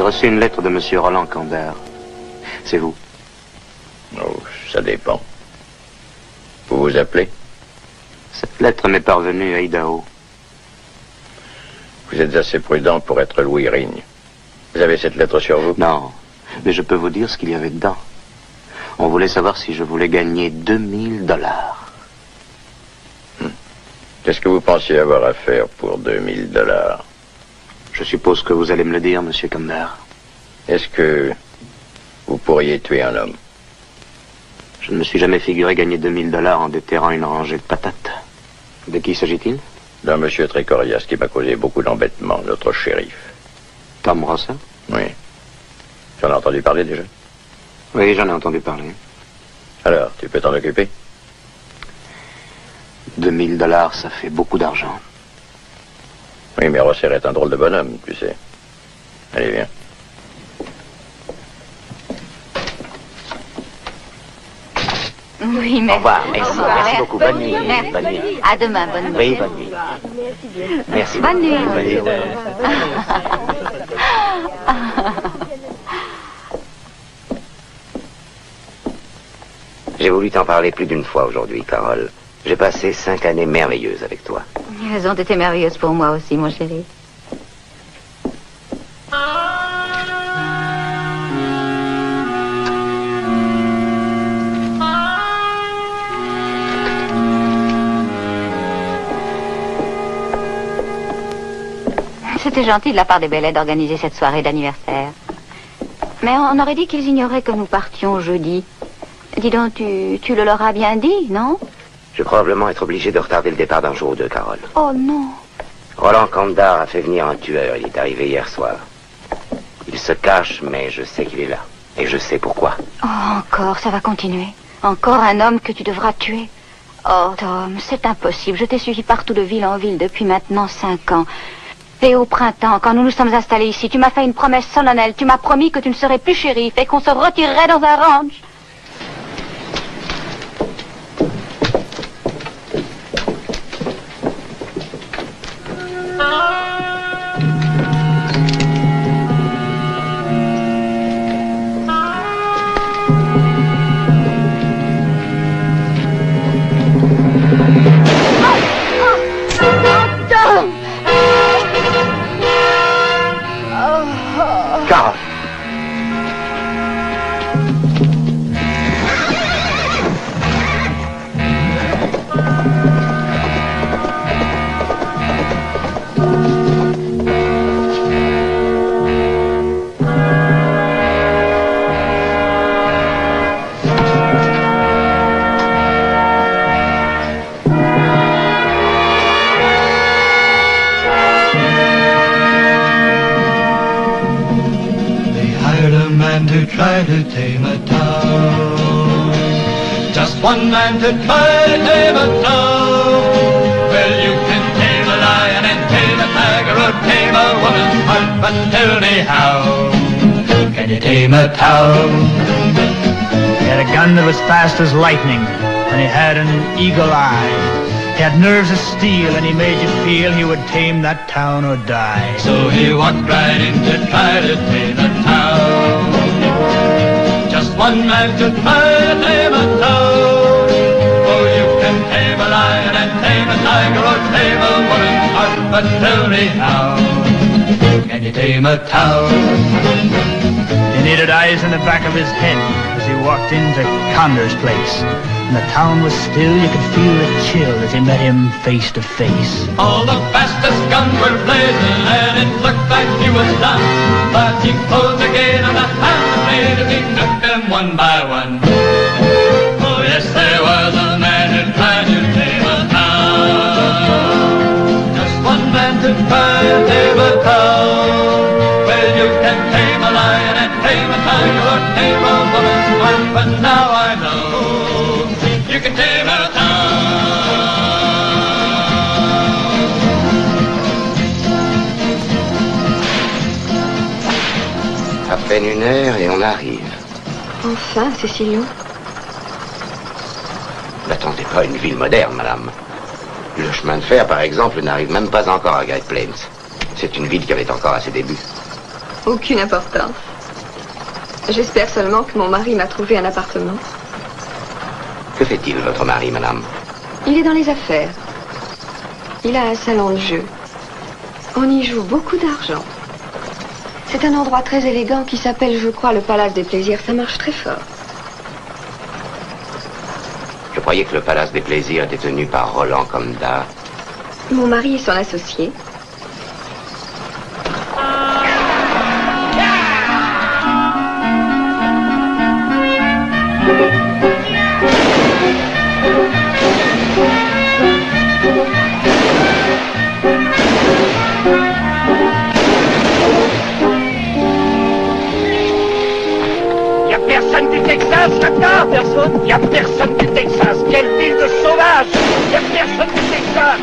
reçu une lettre de Monsieur Roland Kandar. C'est vous? Oh, ça dépend. Vous vous appelez? Cette lettre m'est parvenue à Idaho. Vous êtes assez prudent pour être Louis Rigne. Vous avez cette lettre sur vous? Non, mais je peux vous dire ce qu'il y avait dedans. On voulait savoir si je voulais gagner 2000 $. Qu'est-ce que vous pensiez avoir à faire pour 2000 $? Je suppose que vous allez me le dire, Monsieur Kandar. Est-ce que vous pourriez tuer un homme? Je ne me suis jamais figuré gagner 2000 $ en déterrant une rangée de patates. De qui s'agit-il? D'un monsieur très coriace qui m'a causé beaucoup d'embêtements, notre shérif. Tom Russell? Oui. J'en ai entendu parler déjà? Oui, j'en ai entendu parler. Alors, tu peux t'en occuper? 2000 $, ça fait beaucoup d'argent. Oui, mais Russell est un drôle de bonhomme, tu sais. Allez, viens. Oui, merci. Au revoir, merci. Merci beaucoup. Bonne nuit. Merci. Bonne nuit. À demain, bonne nuit. Oui, bonne nuit. Merci. Bonne nuit. Bonne nuit. J'ai voulu t'en parler plus d'une fois aujourd'hui, Carole. J'ai passé 5 années merveilleuses avec toi. Elles ont été merveilleuses pour moi aussi, mon chéri. C'était gentil de la part des Bellets d'organiser cette soirée d'anniversaire. Mais on aurait dit qu'ils ignoraient que nous partions jeudi. Dis donc, tu le leur as bien dit, non? Je vais probablement être obligé de retarder le départ d'un jour ou deux, Carole. Oh non. Roland Kandar a fait venir un tueur. Il est arrivé hier soir. Il se cache, mais je sais qu'il est là. Et je sais pourquoi. Oh, encore, ça va continuer. Encore un homme que tu devras tuer. Oh, Tom, c'est impossible. Je t'ai suivi partout de ville en ville depuis maintenant 5 ans. Et au printemps, quand nous nous sommes installés ici, tu m'as fait une promesse solennelle. Tu m'as promis que tu ne serais plus shérif et qu'on se retirerait dans un ranch. Try to tame a town. Just one man to try to tame a town. Well, you can tame a lion and tame a tiger or tame a woman's heart, but tell me how can you tame a town? He had a gun that was fast as lightning, and he had an eagle eye. He had nerves of steel, and he made you feel he would tame that town or die. So he walked right in to try to tame a town. Just one man to try to tame a town. Oh, you can tame a lion and tame a tiger or tame a woman's heart, but tell me how can you tame a town? He needed eyes in the back of his head as he walked into Connor's place. And the town was still, you could feel the chill as he met him face to face. All the fastest guns were blazing and it looked like he was done. But he closed the gate on the hand that made him, he took them one by one. Oh yes, there was a man who tried to tame a town. Just one man to try to tame a town. Well, you can tame a lion and tame a tiger or tame a woman's heart, but now I know you can tame a town. À peine 1 heure et on arrive. Enfin, Cécilio. N'attendez pas une ville moderne, madame. Le chemin de fer, par exemple, n'arrive même pas encore à Great Plains. C'est une ville qui avait encore à ses débuts. Aucune importance. J'espère seulement que mon mari m'a trouvé un appartement. Que fait-il, votre mari, madame? Il est dans les affaires. Il a un salon de jeu. On y joue beaucoup d'argent. C'est un endroit très élégant qui s'appelle, je crois, le Palace des Plaisirs. Ça marche très fort. Je croyais que le Palace des Plaisirs était tenu par Roland Condat. Mon mari est son associé. Personne du Texas là-dedans? Personne? Il n'y a personne du Texas. Quelle ville de sauvages! Il n'y a personne du Texas.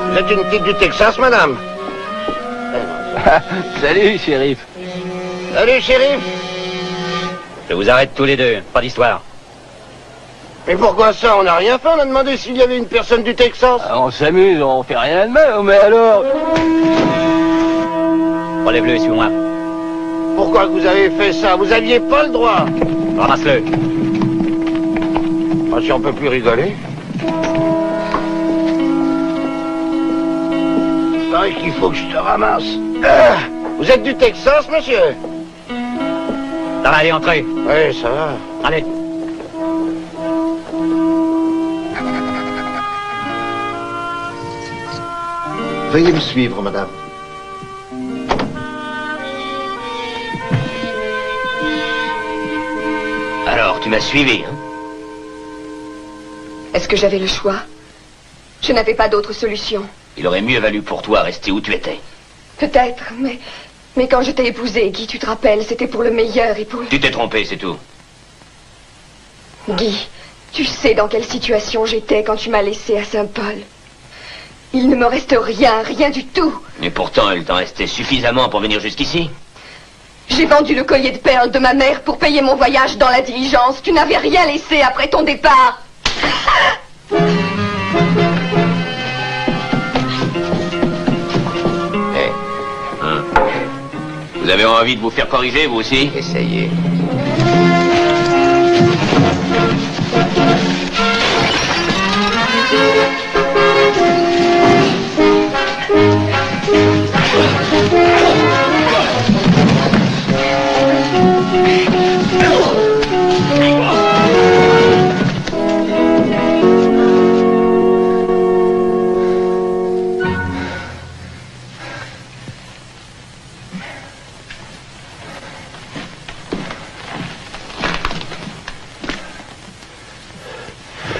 Vous êtes une petite du Texas, madame? Salut, shérif. Salut, shérif. Je vous arrête tous les deux, pas d'histoire. Mais pourquoi ça? On n'a rien fait, on a demandé s'il y avait une personne du Texas. On s'amuse, on fait rien de mal, mais alors... Relève-le, suis-moi. Pourquoi vous avez fait ça? Vous aviez pas le droit. Ramasse-le. Ah, si on peut plus rigoler. C'est vrai qu'il faut que je te ramasse. Vous êtes du Texas, monsieur? Ça va, allez, entrez. Oui, ça va. Allez. Veuillez me suivre, madame. Alors, tu m'as suivi, hein? Est-ce que j'avais le choix? Je n'avais pas d'autre solution. Il aurait mieux valu pour toi rester où tu étais. Peut-être, mais quand je t'ai épousé, Guy, tu te rappelles, c'était pour le meilleur et pour... Tu t'es trompé, c'est tout. Guy, tu sais dans quelle situation j'étais quand tu m'as laissé à Saint-Paul. Il ne me reste rien, rien du tout. Et pourtant, il t'en restait suffisamment pour venir jusqu'ici. J'ai vendu le collier de perles de ma mère pour payer mon voyage dans la diligence. Tu n'avais rien laissé après ton départ. Vous avez envie de vous faire corriger, vous aussi? Essayez.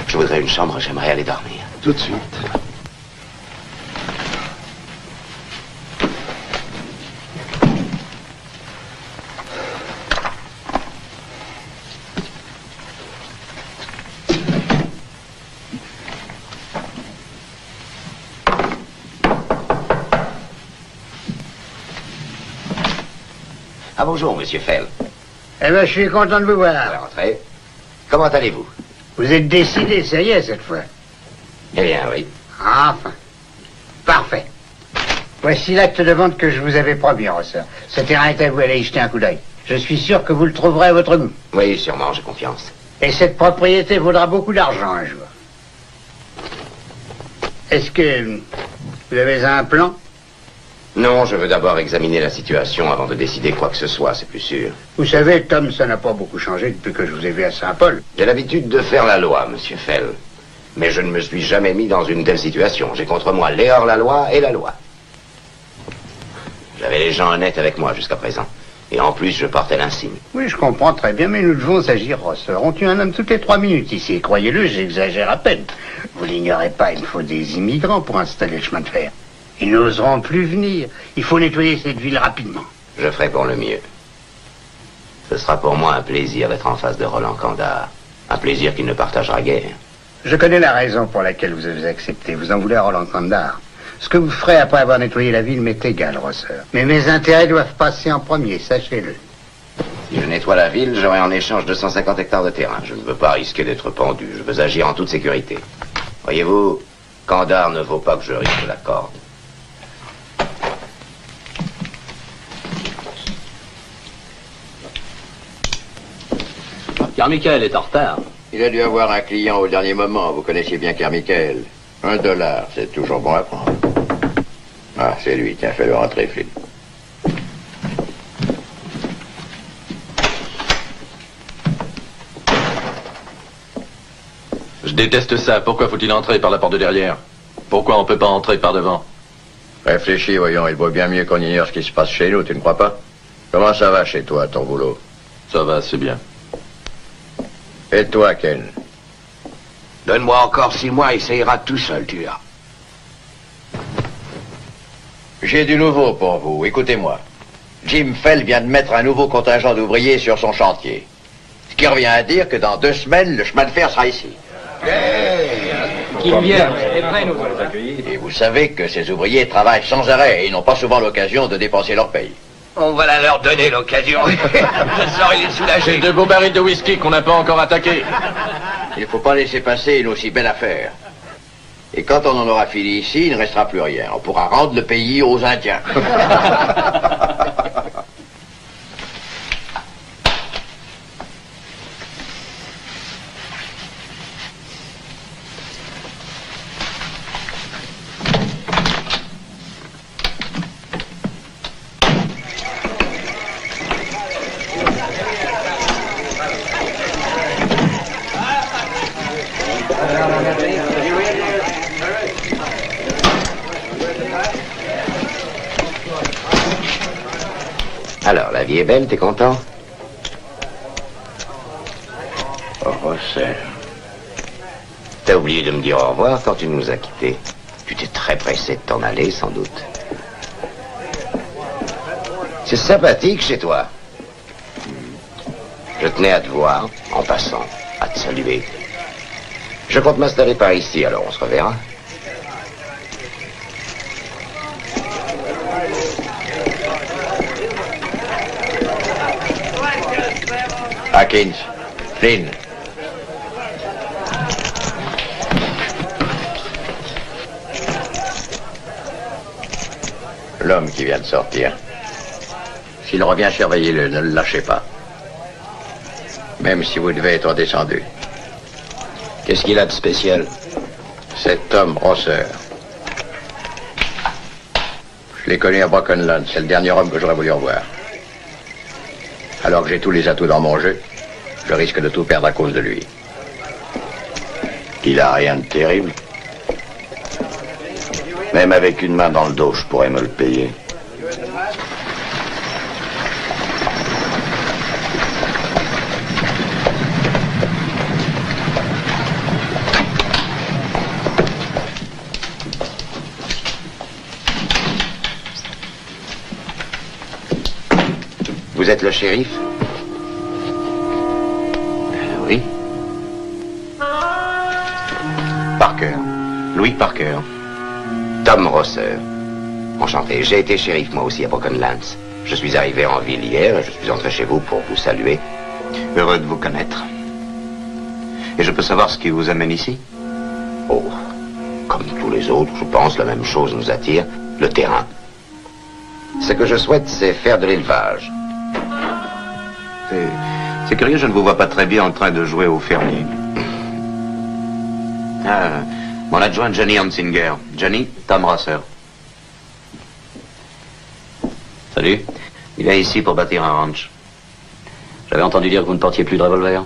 Je voudrais une chambre, j'aimerais aller dormir. Tout de suite. Ah, bonjour, monsieur Fell. Eh bien, je suis content de vous voir. Entrez. Comment allez-vous? Vous êtes décidé, ça y est, cette fois. Eh bien, oui. Enfin. Parfait. Voici l'acte de vente que je vous avais promis, Rosseur. Ce terrain est à vous, allez y jeter un coup d'œil. Je suis sûr que vous le trouverez à votre goût. Oui, sûrement, j'ai confiance. Et cette propriété vaudra beaucoup d'argent un jour. Est-ce que vous avez un plan? Non, je veux d'abord examiner la situation avant de décider quoi que ce soit, c'est plus sûr. Vous savez, Tom, ça n'a pas beaucoup changé depuis que je vous ai vu à Saint-Paul. J'ai l'habitude de faire la loi, monsieur Fell. Mais je ne me suis jamais mis dans une telle situation. J'ai contre moi les hors-la-loi et la loi. J'avais les gens honnêtes avec moi jusqu'à présent. Et en plus, je portais l'insigne. Oui, je comprends très bien, mais nous devons agir, Rosseur. On tue un homme toutes les 3 minutes ici. Croyez-le, j'exagère à peine. Vous l'ignorez pas, il faut des immigrants pour installer le chemin de fer. Ils n'oseront plus venir. Il faut nettoyer cette ville rapidement. Je ferai pour le mieux. Ce sera pour moi un plaisir d'être en face de Roland Condat. Un plaisir qu'il ne partagera guère. Je connais la raison pour laquelle vous avez accepté. Vous en voulez à Roland Condat. Ce que vous ferez après avoir nettoyé la ville m'est égal, Rosseur. Mais mes intérêts doivent passer en premier, sachez-le. Si je nettoie la ville, j'aurai en échange 250 hectares de terrain. Je ne veux pas risquer d'être pendu. Je veux agir en toute sécurité. Voyez-vous, Kandar ne vaut pas que je risque la corde. Carmichael est en retard. Il a dû avoir un client au dernier moment. Vous connaissiez bien Carmichael. $1, c'est toujours bon à prendre. Ah, c'est lui. Tiens, fais-le rentrer, Flynn. Je déteste ça. Pourquoi faut-il entrer par la porte de derrière? Pourquoi on peut pas entrer par devant? Réfléchis, voyons. Il vaut bien mieux qu'on ignore ce qui se passe chez nous, tu ne crois pas? Comment ça va chez toi, ton boulot? Ça va, c'est bien. Et toi, Ken? Donne-moi encore 6 mois et ça ira tout seul, tu verras. J'ai du nouveau pour vous. Écoutez-moi. Jim Fell vient de mettre un nouveau contingent d'ouvriers sur son chantier. Ce qui revient à dire que dans 2 semaines, le chemin de fer sera ici. Qu'ils viennent, et près nous allons accueillir. Et vous savez que ces ouvriers travaillent sans arrêt et ils n'ont pas souvent l'occasion de dépenser leur paye. On va la leur donner l'occasion. Je saurai les soulager. J'ai 2 beaux barils de whisky qu'on n'a pas encore attaqués. Il ne faut pas laisser passer une aussi belle affaire. Et quand on en aura fini ici, il ne restera plus rien. On pourra rendre le pays aux Indiens. Alors, la vie est belle, t'es content? Oh, Russell. T'as oublié de me dire au revoir quand tu nous as quittés. Tu étais très pressé de t'en aller, sans doute. C'est sympathique chez toi. Je tenais à te voir, en passant, à te saluer. Je compte m'installer par ici, alors on se reverra. Hawkins, Flynn. L'homme qui vient de sortir. S'il revient, surveillez-le, ne le lâchez pas. Même si vous devez être descendu. Qu'est-ce qu'il a de spécial? Cet homme, Rosseur. Je l'ai connu à Brokenland, c'est le dernier homme que j'aurais voulu revoir. Alors que j'ai tous les atouts dans mon jeu, je risque de tout perdre à cause de lui. Il a rien de terrible. Même avec une main dans le dos, je pourrais me le payer. Vous êtes le shérif? Oui. Parker. Louis Parker. Tom Rosseur. Enchanté. J'ai été shérif moi aussi à Brokenlands. Je suis arrivé en ville hier et je suis entré chez vous pour vous saluer. Heureux de vous connaître. Et je peux savoir ce qui vous amène ici? Oh, comme tous les autres, je pense, la même chose nous attire, le terrain. Ce que je souhaite, c'est faire de l'élevage. C'est curieux, je ne vous vois pas très bien en train de jouer au fermier. Ah, mon adjoint Johnny Hansinger. Johnny, Tom Rosseur. Salut. Il est ici pour bâtir un ranch. J'avais entendu dire que vous ne portiez plus de revolver.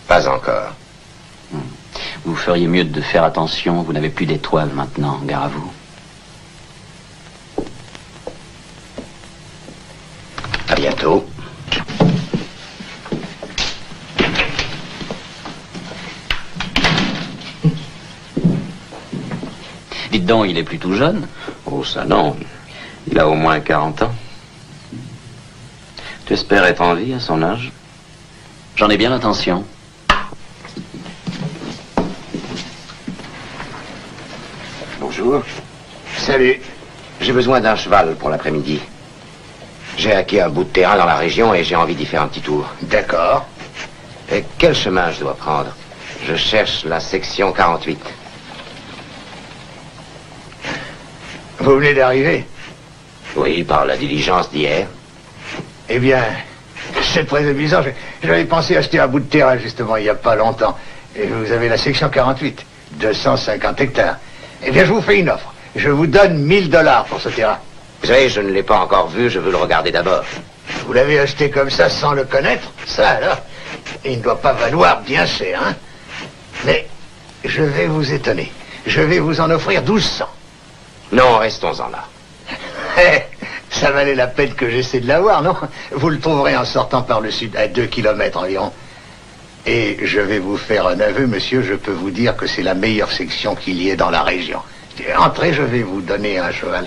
Pas encore. Vous feriez mieux de faire attention, vous n'avez plus d'étoiles maintenant, gare à vous. À bientôt. Dites donc, il est plus tout jeune. Oh, ça non. Il a au moins 40 ans. Tu espères être en vie à son âge? J'en ai bien l'intention. Bonjour. Salut. J'ai besoin d'un cheval pour l'après-midi. J'ai acquis un bout de terrain dans la région et j'ai envie d'y faire un petit tour. D'accord. Et quel chemin je dois prendre? Je cherche la section 48. Vous venez d'arriver? Oui, par la diligence d'hier. Eh bien, c'est très amusant. J'avais pensé acheter un bout de terrain, justement, il n'y a pas longtemps. Et vous avez la section 48, 250 hectares. Eh bien, je vous fais une offre. Je vous donne $1000 pour ce terrain. Vous savez, je ne l'ai pas encore vu, je veux le regarder d'abord. Vous l'avez acheté comme ça, sans le connaître? Ça, alors, il ne doit pas valoir bien cher, hein? Mais je vais vous étonner. Je vais vous en offrir 1200. Non, restons-en là. Ça valait la peine que j'essaie de l'avoir, non? Vous le trouverez en sortant par le sud, à 2 kilomètres environ. Et je vais vous faire un aveu, monsieur, je peux vous dire que c'est la meilleure section qu'il y ait dans la région. Entrez, je vais vous donner un cheval.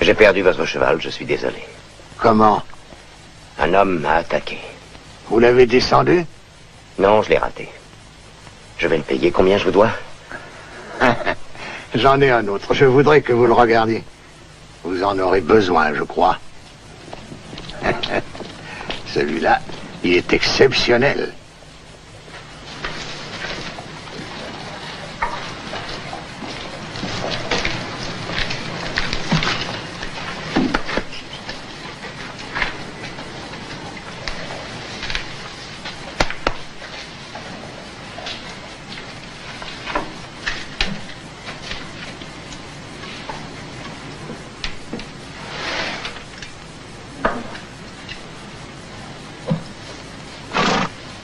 J'ai perdu votre cheval, je suis désolé. Comment? Un homme m'a attaqué. Vous l'avez descendu? Non, je l'ai raté. Je vais le payer. Combien je vous dois? J'en ai un autre. Je voudrais que vous le regardiez. Vous en aurez besoin, je crois. Celui-là, il est exceptionnel.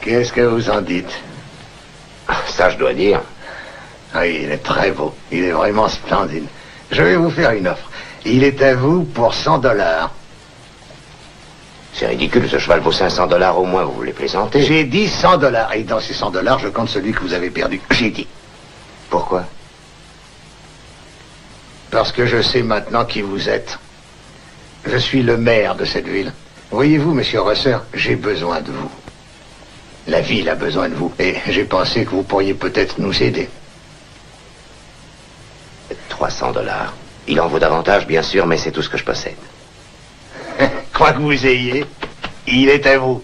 Qu'est-ce que vous en dites? Ça, je dois dire. Oui, il est très beau. Il est vraiment splendide. Je vais vous faire une offre. Il est à vous pour $100. C'est ridicule, ce cheval vaut $500 au moins, vous voulez plaisanter? J'ai dit $100. Et dans ces $100, je compte celui que vous avez perdu. J'ai dit. Pourquoi? Parce que je sais maintenant qui vous êtes. Je suis le maire de cette ville. Voyez-vous, monsieur Rosser, j'ai besoin de vous. La ville a besoin de vous. Et j'ai pensé que vous pourriez peut-être nous aider. $300. Il en vaut davantage, bien sûr, mais c'est tout ce que je possède. Quoi que vous ayez, il est à vous.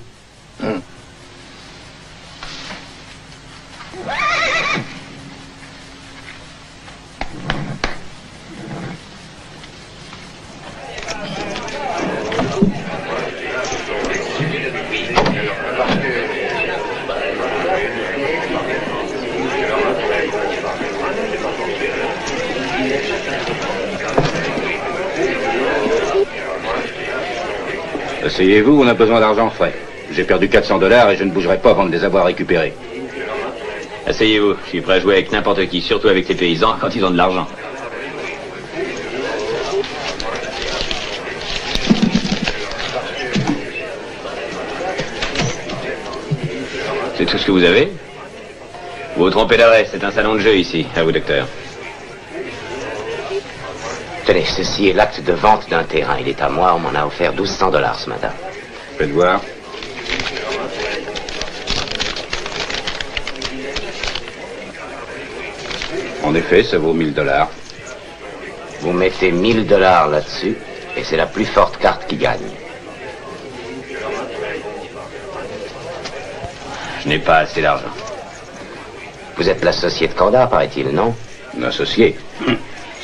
Asseyez-vous, on a besoin d'argent frais. J'ai perdu $400 et je ne bougerai pas avant de les avoir récupérés. Asseyez-vous, je suis prêt à jouer avec n'importe qui, surtout avec les paysans quand ils ont de l'argent. C'est tout ce que vous avez? Vous vous trompez d'adresse, c'est un salon de jeu ici. À vous, docteur. Tenez, ceci est l'acte de vente d'un terrain. Il est à moi, on m'en a offert $1200 ce matin. Faites voir. En effet, ça vaut $1000. Vous mettez $1000 là-dessus, et c'est la plus forte carte qui gagne. Je n'ai pas assez d'argent. Vous êtes l'associé de Candar, paraît-il, non? L'associé?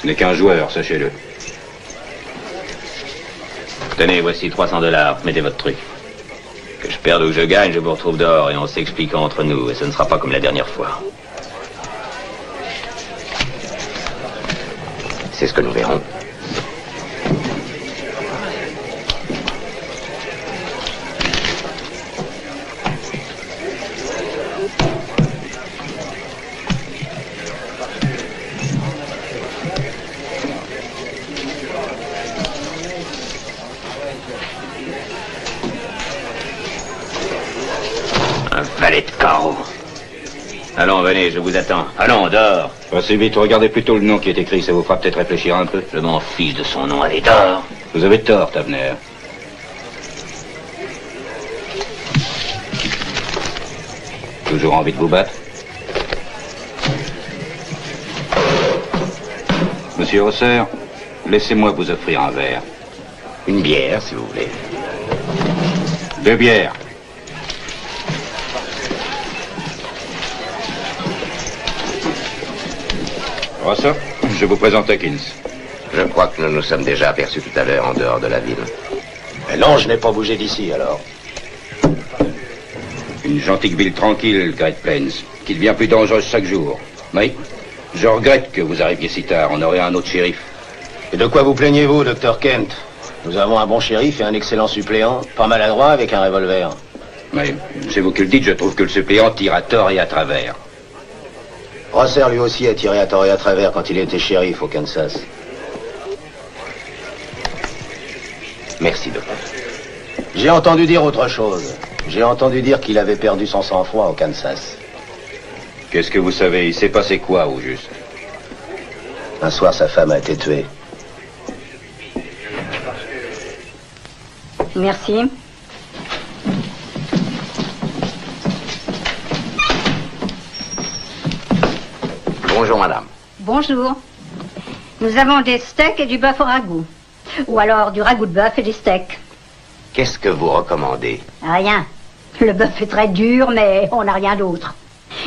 Ce n'est qu'un joueur, sachez-le. Tenez, voici $300. Mettez votre truc. Que je perde ou que je gagne, je vous retrouve dehors et on s'explique entre nous. Et ce ne sera pas comme la dernière fois. C'est ce que nous verrons. Valet de carreau. Allons, venez, je vous attends. Allons, dehors. Passez vite, regardez plutôt le nom qui est écrit, ça vous fera peut-être réfléchir un peu. Je m'en fiche de son nom, allez, dehors. Vous avez tort, Tavener. Toujours envie de vous battre? Monsieur Rosser, laissez-moi vous offrir un verre. Une bière, si vous voulez. 2 bières. Rosser, je vous présente Hawkins. Je crois que nous nous sommes déjà aperçus tout à l'heure en dehors de la ville. Mais non, je n'ai pas bougé d'ici, alors. Une gentille ville tranquille, Great Plains, qui devient plus dangereuse chaque jour. Oui, je regrette que vous arriviez si tard, on aurait un autre shérif. Et de quoi vous plaignez-vous, Dr. Kent? Nous avons un bon shérif et un excellent suppléant, pas maladroit avec un revolver. Oui, c'est vous qui le dites, je trouve que le suppléant tire à tort et à travers. Rosser lui aussi a tiré à tort et à travers quand il était shérif au Kansas. Merci, docteur. J'ai entendu dire autre chose. J'ai entendu dire qu'il avait perdu son sang-froid au Kansas. Qu'est-ce que vous savez? Il s'est passé quoi, au juste? Un soir, sa femme a été tuée. Merci. Bonjour, madame. Bonjour. Nous avons des steaks et du bœuf au ragoût. Ou alors du ragoût de bœuf et des steaks. Qu'est-ce que vous recommandez? Rien. Le bœuf est très dur, mais on n'a rien d'autre.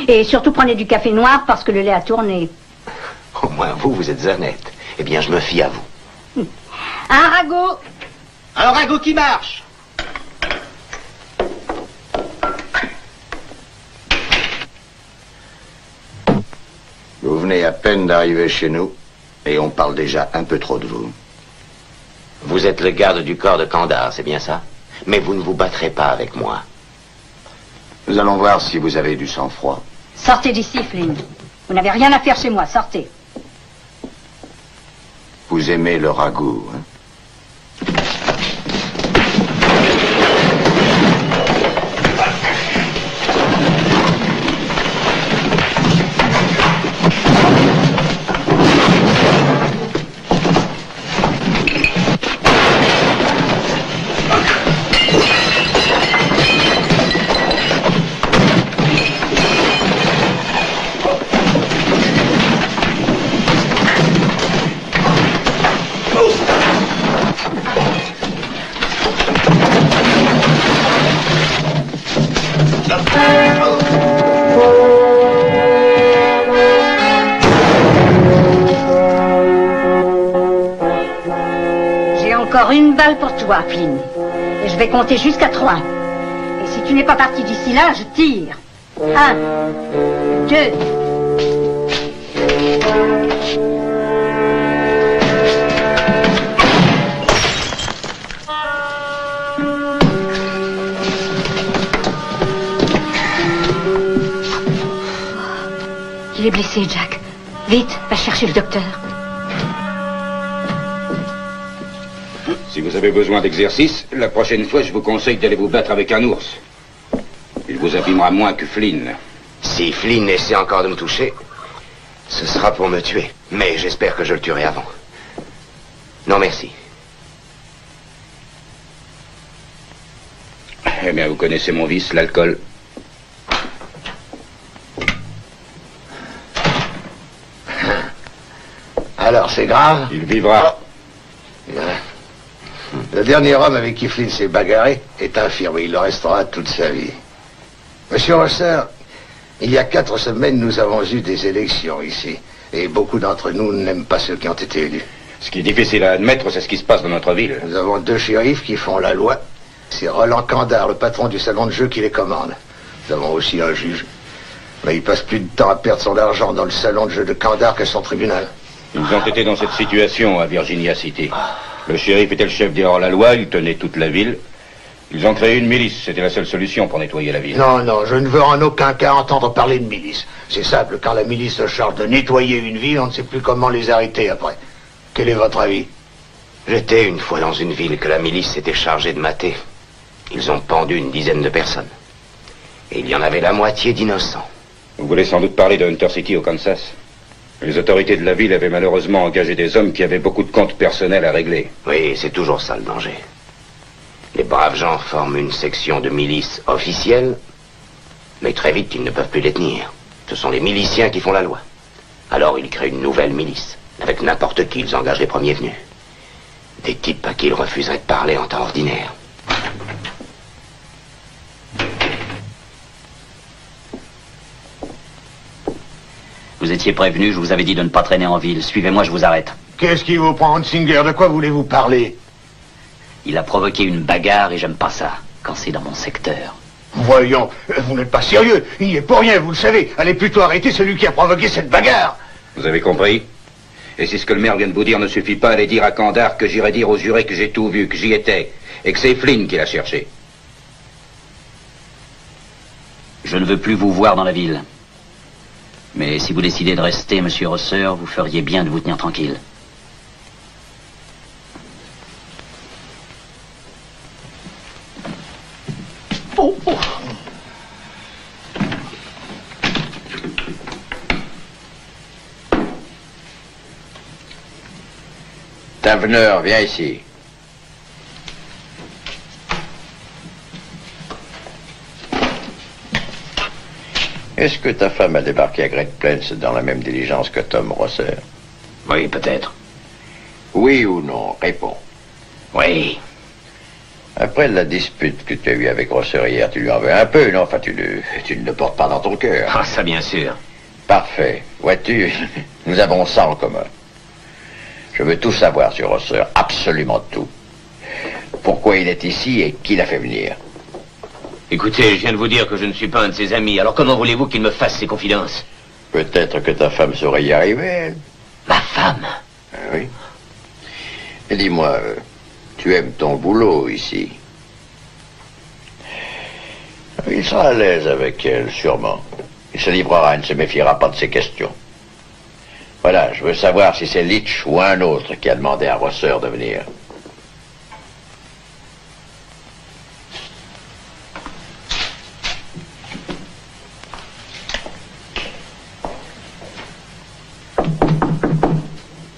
Et surtout prenez du café noir parce que le lait a tourné. Au moins vous êtes honnête. Eh bien, je me fie à vous. Un ragoût. Un ragoût qui marche. Vous venez à peine d'arriver chez nous et on parle déjà un peu trop de vous. Vous êtes le garde du corps de Kandar, c'est bien ça? Mais vous ne vous battrez pas avec moi. Nous allons voir si vous avez du sang-froid. Sortez d'ici, Flynn. Vous n'avez rien à faire chez moi, sortez. Vous aimez le ragoût, hein? Une balle pour toi, Flynn. Et je vais compter jusqu'à 3. Et si tu n'es pas parti d'ici là, je tire. 1, 2. Il est blessé, Jack. Vite, va chercher le docteur. Si vous avez besoin d'exercice, la prochaine fois, je vous conseille d'aller vous battre avec un ours. Il vous abîmera moins que Flynn. Si Flynn essaie encore de me toucher, ce sera pour me tuer. Mais j'espère que je le tuerai avant. Non, merci. Eh bien, vous connaissez mon vice, l'alcool. Alors, c'est grave? Il vivra. Le dernier homme avec qui Flynn s'est bagarré est infirme. Il le restera toute sa vie. Monsieur Rosser, il y a 4 semaines, nous avons eu des élections ici. Et beaucoup d'entre nous n'aiment pas ceux qui ont été élus. Ce qui est difficile à admettre, c'est ce qui se passe dans notre ville. Nous avons 2 shérifs qui font la loi. C'est Roland Kandar, le patron du salon de jeu, qui les commande. Nous avons aussi un juge. Mais il passe plus de temps à perdre son argent dans le salon de jeu de Kandar que son tribunal. Ils ont été dans cette situation à Virginia City. Le shérif était le chef des hors-la-loi, il tenait toute la ville. Ils ont créé une milice, c'était la seule solution pour nettoyer la ville. Non, non, je ne veux en aucun cas entendre parler de milice. C'est simple, quand la milice se charge de nettoyer une ville, on ne sait plus comment les arrêter après. Quel est votre avis? J'étais une fois dans une ville que la milice s'était chargée de mater. Ils ont pendu une dizaine de personnes. Et il y en avait la moitié d'innocents. Vous voulez sans doute parler de Hunter City au Kansas. Les autorités de la ville avaient malheureusement engagé des hommes qui avaient beaucoup de comptes personnels à régler. Oui, c'est toujours ça le danger. Les braves gens forment une section de milice officielle, mais très vite ils ne peuvent plus les tenir. Ce sont les miliciens qui font la loi. Alors ils créent une nouvelle milice. Avec n'importe qui, ils engagent les premiers venus. Des types à qui ils refuseraient de parler en temps ordinaire. Vous étiez prévenu, je vous avais dit de ne pas traîner en ville. Suivez-moi, je vous arrête. Qu'est-ce qui vous prend, Hunsinger? De quoi voulez-vous parler? Il a provoqué une bagarre et j'aime pas ça, quand c'est dans mon secteur. Voyons, vous n'êtes pas sérieux. Il n'y est pour rien, vous le savez. Allez plutôt arrêter celui qui a provoqué cette bagarre. Vous avez compris? Et si ce que le maire vient de vous dire ne suffit pas, allez dire à Kandar que j'irai dire aux jurés que j'ai tout vu, que j'y étais, et que c'est Flynn qui l'a cherché. Je ne veux plus vous voir dans la ville. Mais si vous décidez de rester, monsieur Rosser, vous feriez bien de vous tenir tranquille. Oh, oh. Tavener, viens ici. Est-ce que ta femme a débarqué à Great Plains dans la même diligence que Tom Rosser? Oui, peut-être. Oui ou non? Réponds. Oui. Après la dispute que tu as eue avec Rosser hier, tu lui en veux un peu, non? Enfin, tu ne le portes pas dans ton cœur. Ah, ça, bien sûr. Parfait. Vois-tu, nous avons ça en commun. Je veux tout savoir sur Rosser, absolument tout. Pourquoi il est ici et qui l'a fait venir? Écoutez, je viens de vous dire que je ne suis pas un de ses amis, alors comment voulez-vous qu'il me fasse ses confidences? Peut-être que ta femme saurait y arriver, elle. Ma femme? Oui. Et dis-moi, tu aimes ton boulot ici? Il sera à l'aise avec elle, sûrement. Il se livrera et ne se méfiera pas de ses questions. Voilà, je veux savoir si c'est Leach ou un autre qui a demandé à Rosser de venir.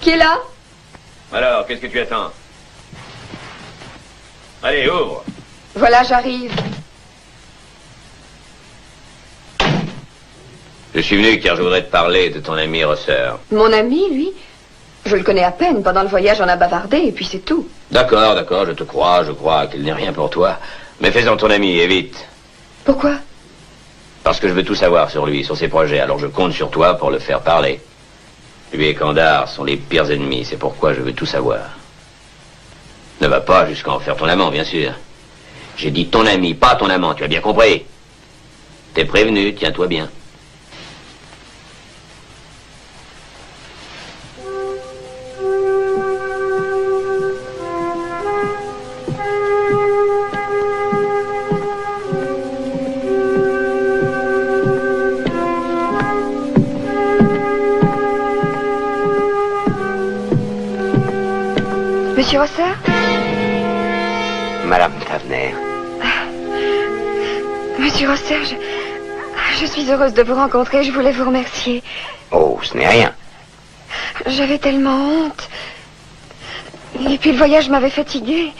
Qui est là? Alors, qu'est-ce que tu attends? Allez, ouvre. Voilà, j'arrive. Je suis venu car je voudrais te parler de ton ami Rosser. Mon ami, lui, je le connais à peine. Pendant le voyage, on a bavardé et puis c'est tout. D'accord, je te crois, je crois qu'il n'est rien pour toi. Mais fais-en ton ami, et vite. Pourquoi? Parce que je veux tout savoir sur lui, sur ses projets, alors je compte sur toi pour le faire parler. Lui et Kandar sont les pires ennemis, c'est pourquoi je veux tout savoir. Ne va pas jusqu'à en faire ton amant, bien sûr. J'ai dit ton ami, pas ton amant, tu as bien compris? T'es prévenu, tiens-toi bien. Monsieur Rosser? Madame Tavener. Monsieur Rosser, je suis heureuse de vous rencontrer. Je voulais vous remercier. Oh, ce n'est rien. J'avais tellement honte. Et puis le voyage m'avait fatiguée.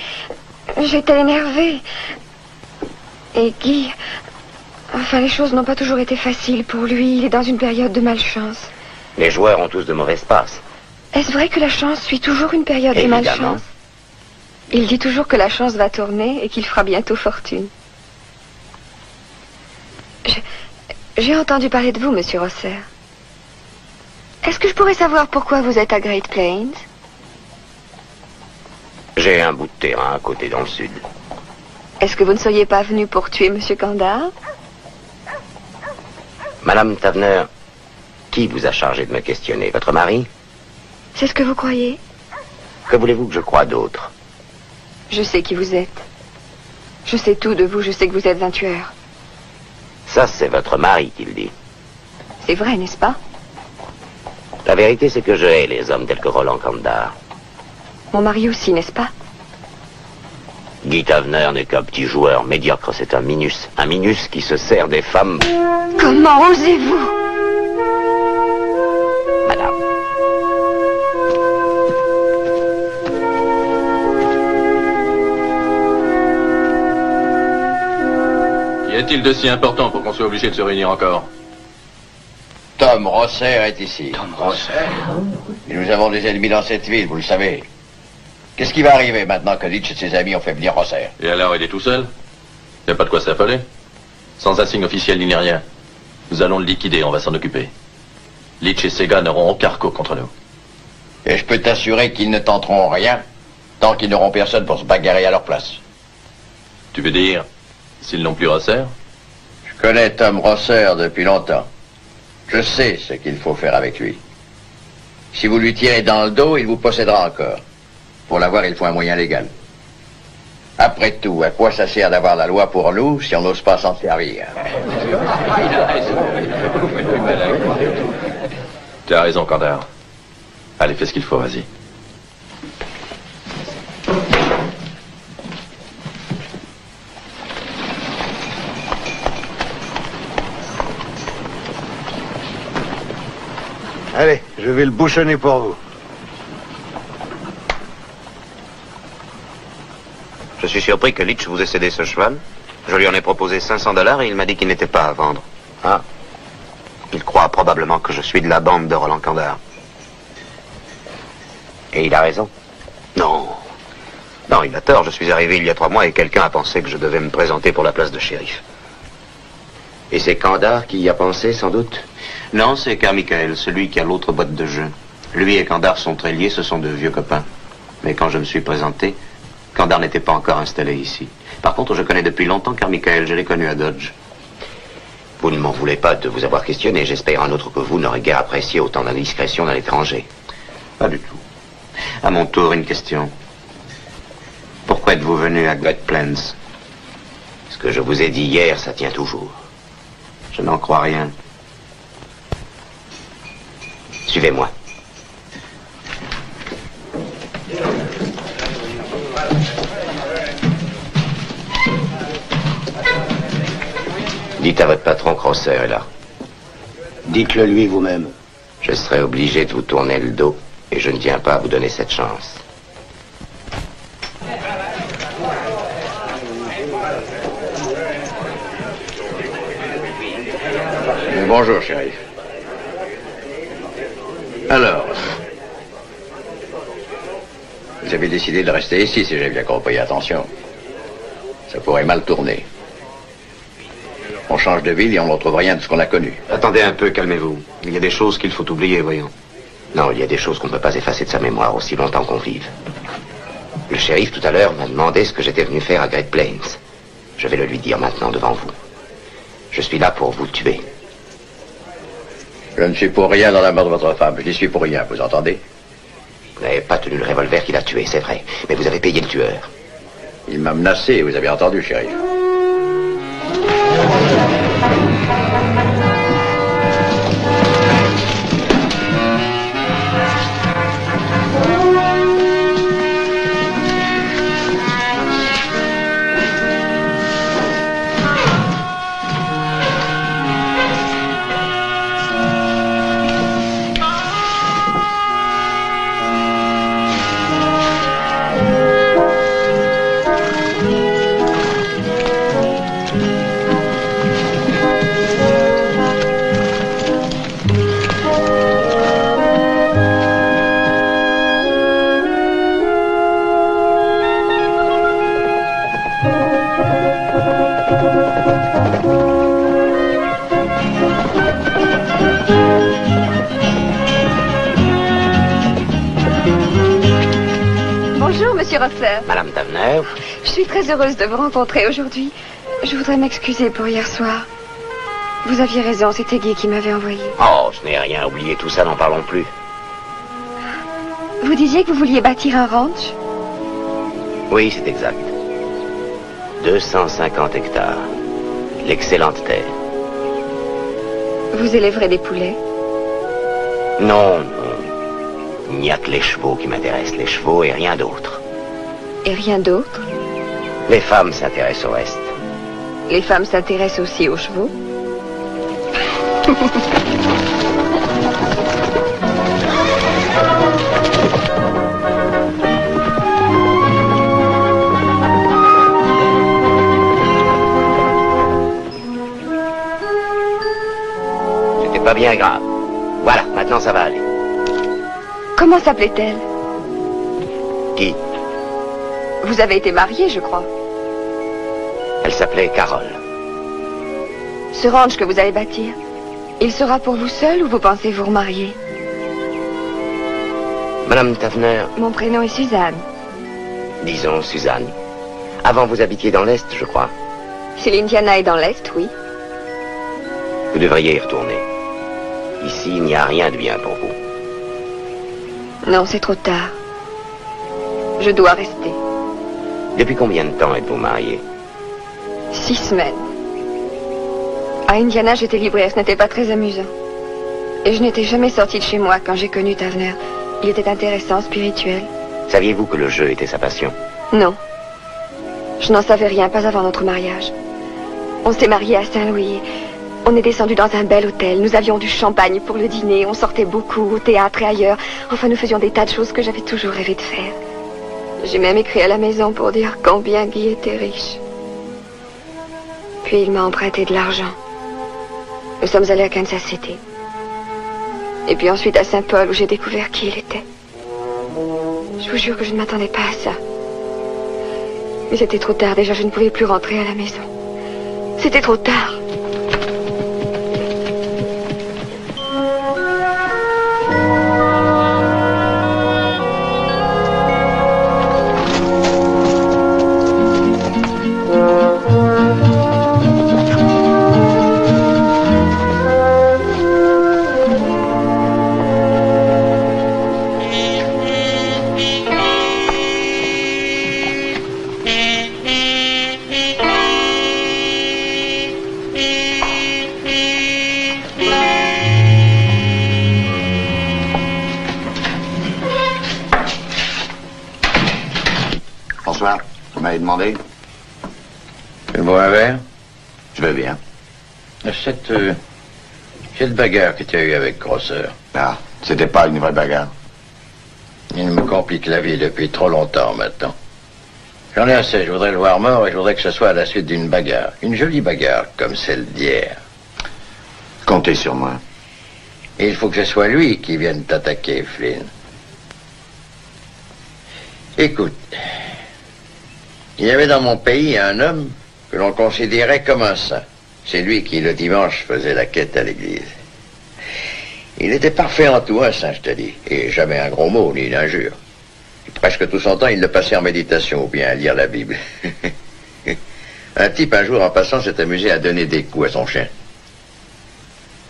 J'étais énervée. Et Guy... Enfin, les choses n'ont pas toujours été faciles pour lui. Il est dans une période de malchance. Les joueurs ont tous de mauvaises passes. Est-ce vrai que la chance suit toujours une période de Évidemment. malchance? Il dit toujours que la chance va tourner et qu'il fera bientôt fortune. J'ai entendu parler de vous, monsieur Rosser. Est-ce que je pourrais savoir pourquoi vous êtes à Great Plains? J'ai un bout de terrain à côté dans le sud. Est-ce que vous ne seriez pas venu pour tuer monsieur Kandar? Madame Tavener, qui vous a chargé de me questionner? Votre mari? C'est ce que vous croyez? Que voulez-vous que je croie d'autre? Je sais qui vous êtes. Je sais tout de vous, je sais que vous êtes un tueur. Ça, c'est votre mari qui le dit. C'est vrai, n'est-ce pas? La vérité, c'est que je hais les hommes tels que Roland Kandar. Mon mari aussi, n'est-ce pas? Guy Tavener n'est qu'un petit joueur médiocre, c'est un minus. Un minus qui se sert des femmes. Comment osez-vous? Madame. Y a-t-il de si important pour qu'on soit obligé de se réunir encore? Tom Rosser est ici. Tom Rosser? Et nous avons des ennemis dans cette ville, vous le savez. Qu'est-ce qui va arriver maintenant que Leach et ses amis ont fait venir Rosser? Et alors, il est tout seul? Y a pas de quoi s'affoler? Sans un signe officiel ni rien. Nous allons le liquider, on va s'en occuper. Leach et ses gars n'auront aucun recours contre nous. Et je peux t'assurer qu'ils ne tenteront rien tant qu'ils n'auront personne pour se bagarrer à leur place. Tu veux dire, s'ils n'ont plus Rosser? Je connais Tom Rosser depuis longtemps. Je sais ce qu'il faut faire avec lui. Si vous lui tirez dans le dos, il vous possédera encore. Pour l'avoir, il faut un moyen légal. Après tout, à quoi ça sert d'avoir la loi pour nous si on n'ose pas s'en servir? Tu as raison, Kandar. Allez, fais ce qu'il faut, vas-y. Allez, je vais le bouchonner pour vous. Je suis surpris que Leach vous ait cédé ce cheval. Je lui en ai proposé $500 et il m'a dit qu'il n'était pas à vendre. Ah, Il croit probablement que je suis de la bande de Roland Kandar. Et il a raison? Non. Non, il a tort. Je suis arrivé il y a 3 mois et quelqu'un a pensé que je devais me présenter pour la place de shérif. Et c'est Kandar qui y a pensé, sans doute? Non, c'est Carmichael, celui qui a l'autre boîte de jeu. Lui et Kandar sont très liés, ce sont de vieux copains. Mais quand je me suis présenté, Kandar n'était pas encore installé ici. Par contre, je connais depuis longtemps Carmichael, je l'ai connu à Dodge. Vous ne m'en voulez pas de vous avoir questionné. J'espère un autre que vous n'aurait guère apprécié autant d'indiscrétion à l'étranger. Pas du tout. À mon tour, une question. Pourquoi êtes-vous venu à Great Plains? Ce que je vous ai dit hier, ça tient toujours. Je n'en crois rien. Suivez-moi. Dites à votre patron que Rosser est là. Dites-le lui vous-même. Je serai obligé de vous tourner le dos et je ne tiens pas à vous donner cette chance. Bonjour, shérif. Alors, vous avez décidé de rester ici, si j'ai bien compris. Attention, ça pourrait mal tourner. On change de ville et on ne retrouve rien de ce qu'on a connu. Attendez un peu, calmez-vous. Il y a des choses qu'il faut oublier, voyons. Non, il y a des choses qu'on ne peut pas effacer de sa mémoire aussi longtemps qu'on vive. Le shérif, tout à l'heure, m'a demandé ce que j'étais venu faire à Great Plains. Je vais le lui dire maintenant devant vous. Je suis là pour vous tuer. Je ne suis pour rien dans la mort de votre femme. Je n'y suis pour rien, vous entendez? Vous n'avez pas tenu le revolver qu'il a tué, c'est vrai. Mais vous avez payé le tueur. Il m'a menacé, vous avez entendu, shérif. Madame Tavener. Je suis très heureuse de vous rencontrer aujourd'hui. Je voudrais m'excuser pour hier soir. Vous aviez raison, c'était Guy qui m'avait envoyé. Oh, je n'ai rien oublié, tout ça, n'en parlons plus. Vous disiez que vous vouliez bâtir un ranch? Oui, c'est exact. 250 hectares. L'excellente terre. Vous élèverez des poulets? Non, non. Il n'y a que les chevaux qui m'intéressent, les chevaux et rien d'autre. Et rien d'autre? Les femmes s'intéressent au reste. Les femmes s'intéressent aussi aux chevaux? C'était pas bien grave. Voilà, maintenant ça va aller. Comment s'appelait-elle? Qui? Vous avez été marié, je crois. Elle s'appelait Carole. Ce ranch que vous allez bâtir, il sera pour vous seul ou vous pensez vous remarier? Madame Tavener. Mon prénom est Suzanne. Disons Suzanne. Avant, vous habitiez dans l'Est, je crois. Si l'Indiana est dans l'Est, oui. Vous devriez y retourner. Ici, il n'y a rien de bien pour vous. Non, c'est trop tard. Je dois rester. Depuis combien de temps êtes-vous mariés? 6 semaines. À Indiana, j'étais libraire, ce n'était pas très amusant. Et je n'étais jamais sortie de chez moi quand j'ai connu Tavener. Il était intéressant, spirituel. Saviez-vous que le jeu était sa passion? Non. Je n'en savais rien, pas avant notre mariage. On s'est mariés à Saint-Louis. On est descendu dans un bel hôtel. Nous avions du champagne pour le dîner. On sortait beaucoup au théâtre et ailleurs. Enfin, nous faisions des tas de choses que j'avais toujours rêvé de faire. J'ai même écrit à la maison pour dire combien Guy était riche. Puis il m'a emprunté de l'argent. Nous sommes allés à Kansas City. Et puis ensuite à Saint-Paul, où j'ai découvert qui il était. Je vous jure que je ne m'attendais pas à ça. Mais c'était trop tard, déjà je ne pouvais plus rentrer à la maison. C'était trop tard. Bonsoir. Vous m'avez demandé? Tu bois un verre? Je veux bien. Cette bagarre que tu as eue avec Grosseur. Ah, c'était pas une vraie bagarre. Il me complique la vie depuis trop longtemps maintenant. J'en ai assez, je voudrais le voir mort et je voudrais que ce soit à la suite d'une bagarre. Une jolie bagarre, comme celle d'hier. Comptez sur moi. Et il faut que ce soit lui qui vienne t'attaquer, Flynn. Écoute, il y avait dans mon pays un homme que l'on considérait comme un saint. C'est lui qui, le dimanche, faisait la quête à l'église. Il était parfait en tout, un saint, je te dis, et jamais un gros mot, ni une injure. Presque tout son temps, il le passait en méditation ou bien à lire la Bible. Un type, un jour, en passant, s'est amusé à donner des coups à son chien.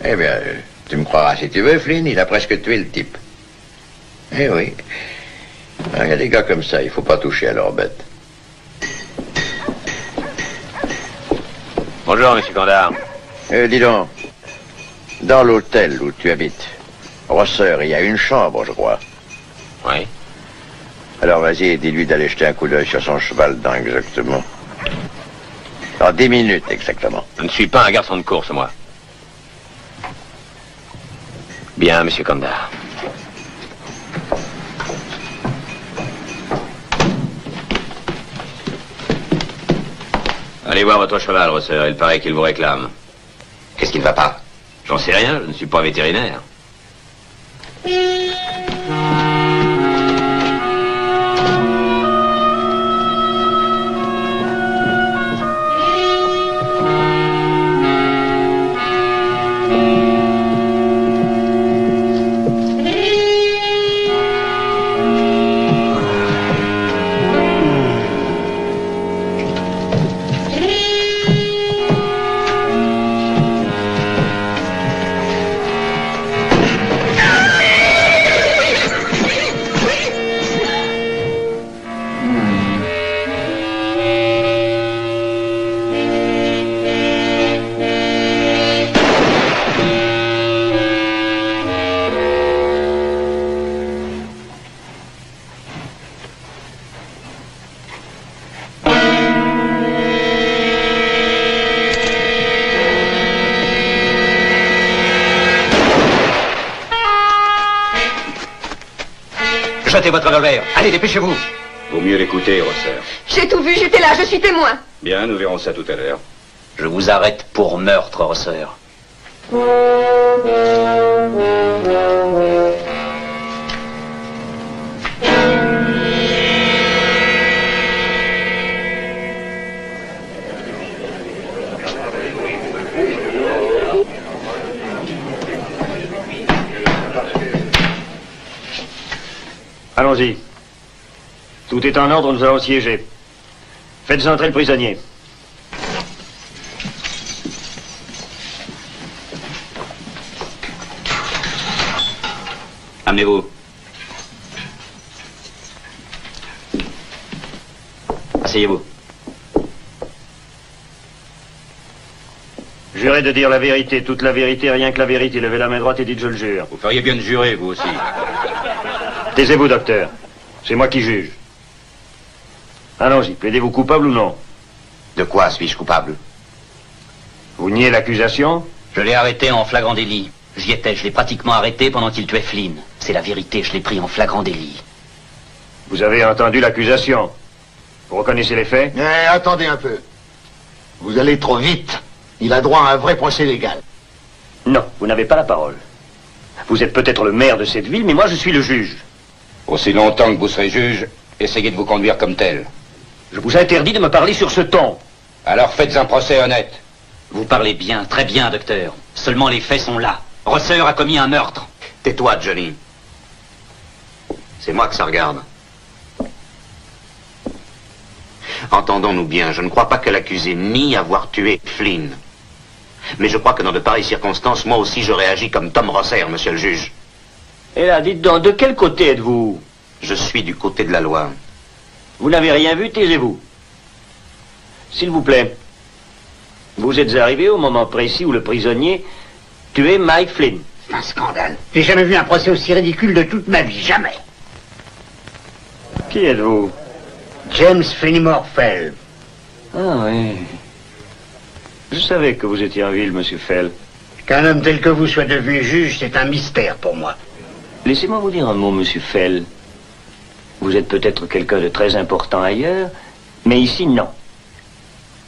Eh bien, tu me croiras si tu veux, Flynn, il a presque tué le type. Eh oui. Il y a des gars comme ça, il faut pas toucher à leurs bêtes. Bonjour, monsieur Condard. Dis donc, dans l'hôtel où tu habites, Rosseur, il y a une chambre, je crois. Oui. Alors vas-y, dis-lui d'aller jeter un coup d'œil sur son cheval dans exactement. Dans 10 minutes, exactement. Je ne suis pas un garçon de course, moi. Bien, monsieur Condard. Allez voir votre cheval, Rosseur. Il paraît qu'il vous réclame. Qu'est-ce qui ne va pas? J'en sais rien, je ne suis pas vétérinaire. Jetez votre revolver. Allez, dépêchez-vous. Vaut mieux l'écouter, Rosseur. J'ai tout vu, j'étais là, je suis témoin. Bien, nous verrons ça tout à l'heure. Je vous arrête pour meurtre, Rosseur. Allons-y. Tout est en ordre, nous allons siéger. Faites entrer le prisonnier. Amenez-vous. Asseyez-vous. Jurez de dire la vérité, toute la vérité, rien que la vérité. Levez la main droite et dites je le jure. Vous feriez bien de jurer, vous aussi. Taisez-vous, docteur. C'est moi qui juge. Allons-y, plaidez-vous coupable ou non? De quoi suis-je coupable? Vous niez l'accusation? Je l'ai arrêté en flagrant délit. J'y étais, je l'ai pratiquement arrêté pendant qu'il tuait Flynn. C'est la vérité, je l'ai pris en flagrant délit. Vous avez entendu l'accusation. Vous reconnaissez les faits? Attendez un peu. Vous allez trop vite. Il a droit à un vrai procès légal. Non, vous n'avez pas la parole. Vous êtes peut-être le maire de cette ville, mais moi je suis le juge. Aussi longtemps que vous serez juge, essayez de vous conduire comme tel. Je vous interdis de me parler sur ce ton. Alors faites un procès honnête. Vous parlez bien, très bien, docteur. Seulement les faits sont là. Rosser a commis un meurtre. Tais-toi, Johnny. C'est moi que ça regarde. Entendons-nous bien, je ne crois pas que l'accusé nie avoir tué Flynn. Mais je crois que dans de pareilles circonstances, moi aussi j'aurais agi comme Tom Rosser, monsieur le juge. Et là, dites donc, de quel côté êtes-vous? Je suis du côté de la loi. Vous n'avez rien vu, taisez-vous. S'il vous plaît. Vous êtes arrivé au moment précis où le prisonnier tuait Mike Flynn. C'est un scandale. J'ai jamais vu un procès aussi ridicule de toute ma vie, jamais. Qui êtes-vous? James Fenimore Fell. Ah oui. Je savais que vous étiez en ville, monsieur Fell. Qu'un homme tel que vous soit devenu juge, c'est un mystère pour moi. Laissez-moi vous dire un mot, monsieur Fell. Vous êtes peut-être quelqu'un de très important ailleurs, mais ici, non.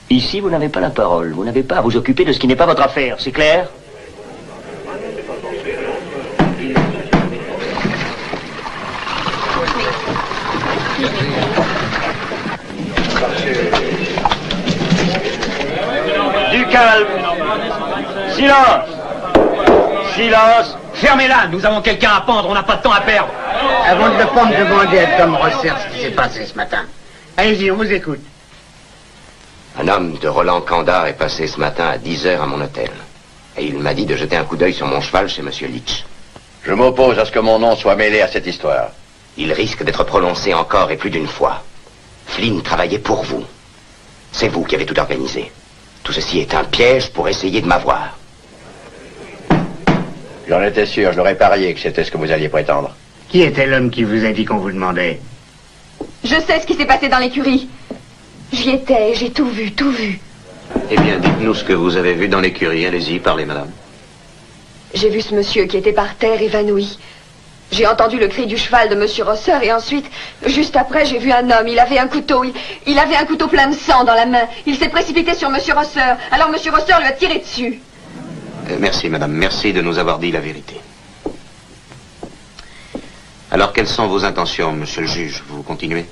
Ici, vous n'avez pas la parole. Vous n'avez pas à vous occuper de ce qui n'est pas votre affaire, c'est clair? Du calme. Silence. Silence. Fermez-la, nous avons quelqu'un à pendre, on n'a pas de temps à perdre. Avant de le prendre, demandez à Tom Rosser ce qui s'est passé ce matin. Allez-y, on vous écoute. Un homme de Roland Kandar est passé ce matin à 10 heures à mon hôtel. Et il m'a dit de jeter un coup d'œil sur mon cheval chez Monsieur Leach. Je m'oppose à ce que mon nom soit mêlé à cette histoire. Il risque d'être prononcé encore et plus d'une fois. Flynn travaillait pour vous. C'est vous qui avez tout organisé. Tout ceci est un piège pour essayer de m'avoir. J'en étais sûr, je l'aurais parié que c'était ce que vous alliez prétendre. Qui était l'homme qui vous a dit qu'on vous demandait? Je sais ce qui s'est passé dans l'écurie. J'y étais, j'ai tout vu, tout vu. Eh bien, dites-nous ce que vous avez vu dans l'écurie. Allez-y, parlez, madame. J'ai vu ce monsieur qui était par terre évanoui. J'ai entendu le cri du cheval de monsieur Rosser et ensuite, juste après, j'ai vu un homme. Il avait un couteau. Il avait un couteau plein de sang dans la main. Il s'est précipité sur monsieur Rosser. Alors monsieur Rosser lui a tiré dessus. Merci, madame. Merci de nous avoir dit la vérité. Alors, quelles sont vos intentions, monsieur le juge? Vous continuez?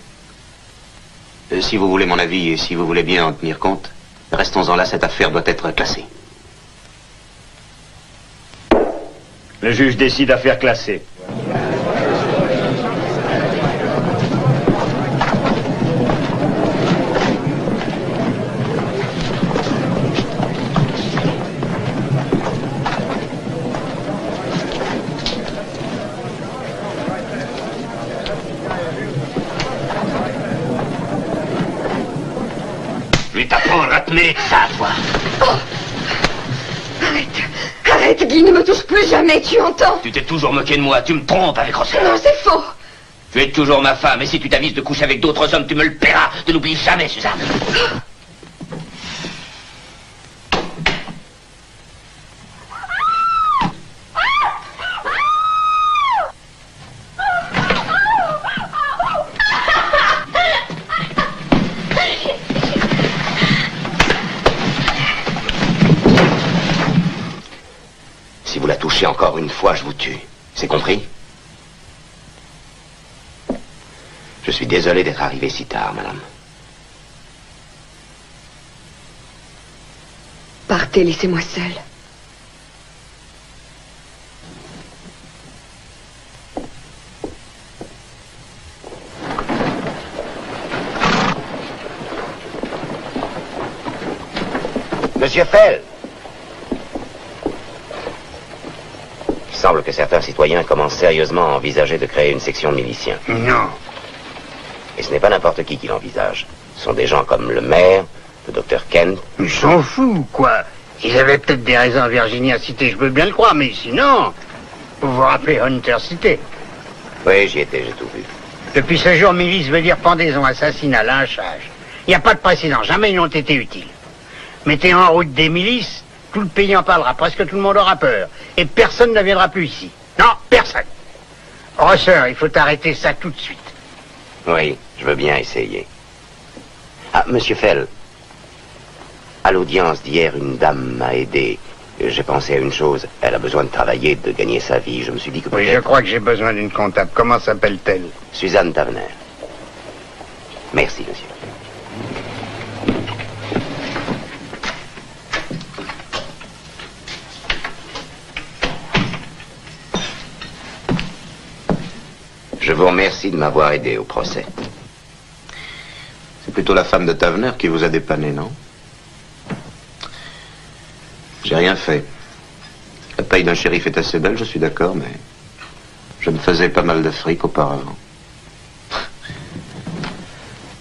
Si vous voulez mon avis et si vous voulez bien en tenir compte, restons-en là, cette affaire doit être classée. Le juge décide affaire classée. Je vais t'apprendre à te mêler de ça, toi. Oh. Arrête, Guy, ne me touche plus jamais, tu entends? Tu t'es toujours moqué de moi, tu me trompes avec Rosser. Non, c'est faux. Tu es toujours ma femme, et si tu t'avises de coucher avec d'autres hommes, tu me le paieras. Ne l'oublie jamais, Suzanne. Si vous la touchez encore une fois, je vous tue. C'est compris? Je suis désolé d'être arrivé si tard, madame. Partez, laissez-moi seule. Monsieur Fell! Il semble que certains citoyens commencent sérieusement à envisager de créer une section de miliciens. Non. Et ce n'est pas n'importe qui l'envisage. Ce sont des gens comme le maire, le docteur Kent. Ils s'en foutent, quoi. Ils avaient peut-être des raisons à Virginia City, je veux bien le croire, mais sinon, vous vous rappelez Hunter City? Oui, j'y étais, j'ai tout vu. Depuis ce jour, milice veut dire pendaison, assassinat, lynchage. Il n'y a pas de précédent, jamais ils n'ont été utiles. Mettez en route des milices, tout le pays en parlera, presque tout le monde aura peur. Et personne ne viendra plus ici. Non, personne. Rosser, il faut arrêter ça tout de suite. Oui, je veux bien essayer. Ah, monsieur Fell, à l'audience d'hier, une dame m'a aidé J'ai pensé à une chose. Elle a besoin de travailler, de gagner sa vie. Je me suis dit que Oui, je crois que j'ai besoin d'une comptable. Comment s'appelle-t-elle? Suzanne Tavener. Merci, monsieur. Je vous remercie de m'avoir aidé au procès. C'est plutôt la femme de Tavener qui vous a dépanné, non? J'ai rien fait. La paye d'un shérif est assez belle, je suis d'accord, mais je me faisais pas mal de fric auparavant.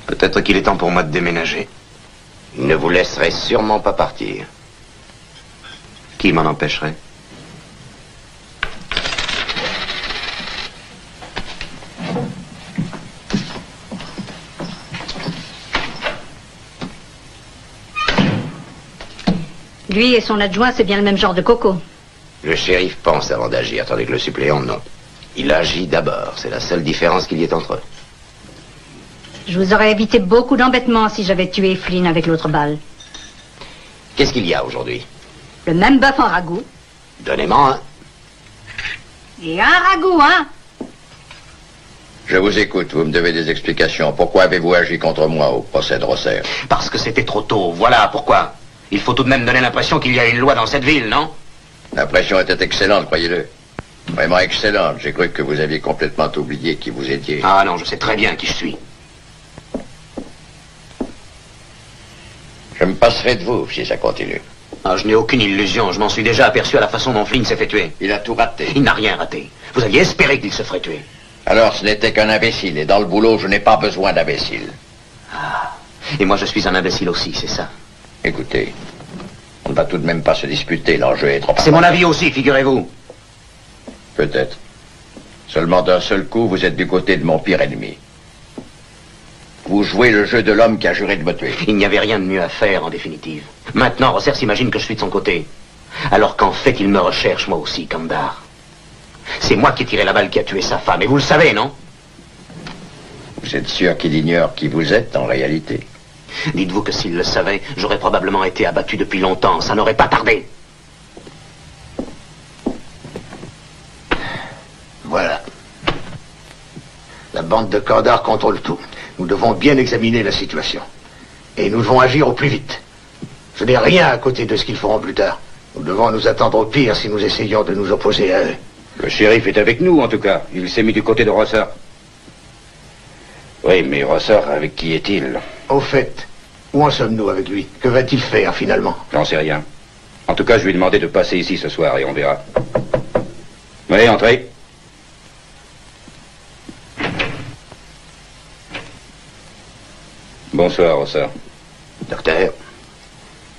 Peut-être qu'il est temps pour moi de déménager. Il ne vous laisserait sûrement pas partir. Qui m'en empêcherait? Lui et son adjoint, c'est bien le même genre de coco. Le shérif pense avant d'agir, tandis que le suppléant, non. Il agit d'abord. C'est la seule différence qu'il y ait entre eux. Je vous aurais évité beaucoup d'embêtements si j'avais tué Flynn avec l'autre balle. Qu'est-ce qu'il y a aujourd'hui? Le même bœuf en ragoût. Donnez-moi un. Et un ragoût, hein? Je vous écoute, vous me devez des explications. Pourquoi avez-vous agi contre moi au procès de Rosser? Parce que c'était trop tôt, voilà pourquoi. Il faut tout de même donner l'impression qu'il y a une loi dans cette ville, non? L'impression était excellente, croyez-le. Vraiment excellente. J'ai cru que vous aviez complètement oublié qui vous étiez. Ah non, je sais très bien qui je suis. Je me passerai de vous si ça continue. Ah, je n'ai aucune illusion. Je m'en suis déjà aperçu à la façon dont Flynn s'est fait tuer. Il a tout raté. Il n'a rien raté. Vous aviez espéré qu'il se ferait tuer. Alors ce n'était qu'un imbécile. Et dans le boulot, je n'ai pas besoin d'imbéciles. Ah. Et moi, je suis un imbécile aussi, c'est ça. Écoutez, on ne va tout de même pas se disputer. L'enjeu est trop important. C'est mon avis aussi, figurez-vous. Peut-être. Seulement d'un seul coup, vous êtes du côté de mon pire ennemi. Vous jouez le jeu de l'homme qui a juré de me tuer. Il n'y avait rien de mieux à faire, en définitive. Maintenant, Rosser s'imagine que je suis de son côté. Alors qu'en fait, il me recherche, moi aussi, Kandar. C'est moi qui ai tiré la balle qui a tué sa femme, et vous le savez, non? Vous êtes sûr qu'il ignore qui vous êtes, en réalité? Dites-vous que s'il le savait, j'aurais probablement été abattu depuis longtemps. Ça n'aurait pas tardé. Voilà. La bande de Kandar contrôle tout. Nous devons bien examiner la situation. Et nous devons agir au plus vite. Ce n'est rien à côté de ce qu'ils feront plus tard. Nous devons nous attendre au pire si nous essayons de nous opposer à eux. Le shérif est avec nous, en tout cas. Il s'est mis du côté de Rosser. Oui, mais Rosser, avec qui est-il? Au fait, où en sommes-nous avec lui? Que va-t-il faire, finalement? J'en sais rien. En tout cas, je lui ai demandé de passer ici ce soir, et on verra. Oui, entrez. Bonsoir, Rosser. Docteur,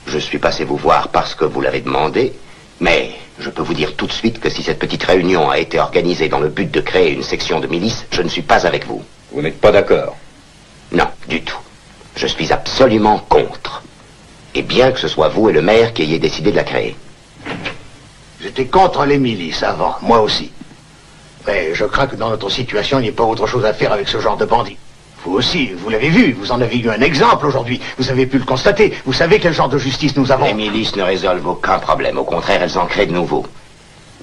je suis passé vous voir parce que vous l'avez demandé, mais je peux vous dire tout de suite que si cette petite réunion a été organisée dans le but de créer une section de milice, je ne suis pas avec vous. Vous n'êtes pas d'accord? Non, du tout. Je suis absolument contre. Et bien que ce soit vous et le maire qui ayez décidé de la créer. J'étais contre les milices avant, moi aussi. Mais je crains que dans notre situation, il n'y ait pas autre chose à faire avec ce genre de bandits. Vous aussi, vous l'avez vu, vous en avez eu un exemple aujourd'hui. Vous avez pu le constater. Vous savez quel genre de justice nous avons. Les milices ne résolvent aucun problème. Au contraire, elles en créent de nouveaux.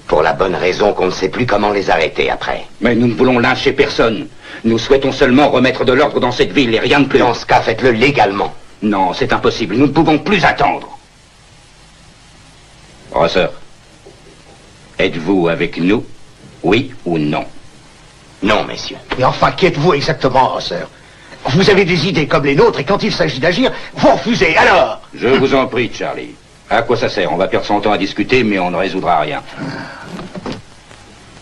Pour la bonne raison qu'on ne sait plus comment les arrêter après. Mais nous ne voulons lyncher personne. Nous souhaitons seulement remettre de l'ordre dans cette ville et rien de plus. Dans ce cas, faites-le légalement. Non, c'est impossible. Nous ne pouvons plus attendre. Rosser, êtes-vous avec nous? Oui ou non? Non, messieurs. Mais enfin, qui êtes-vous exactement, Rosser? Vous avez des idées comme les nôtres et quand il s'agit d'agir, vous refusez, alors? Je vous en prie, Charlie. À quoi ça sert? On va perdre son temps à discuter, mais on ne résoudra rien.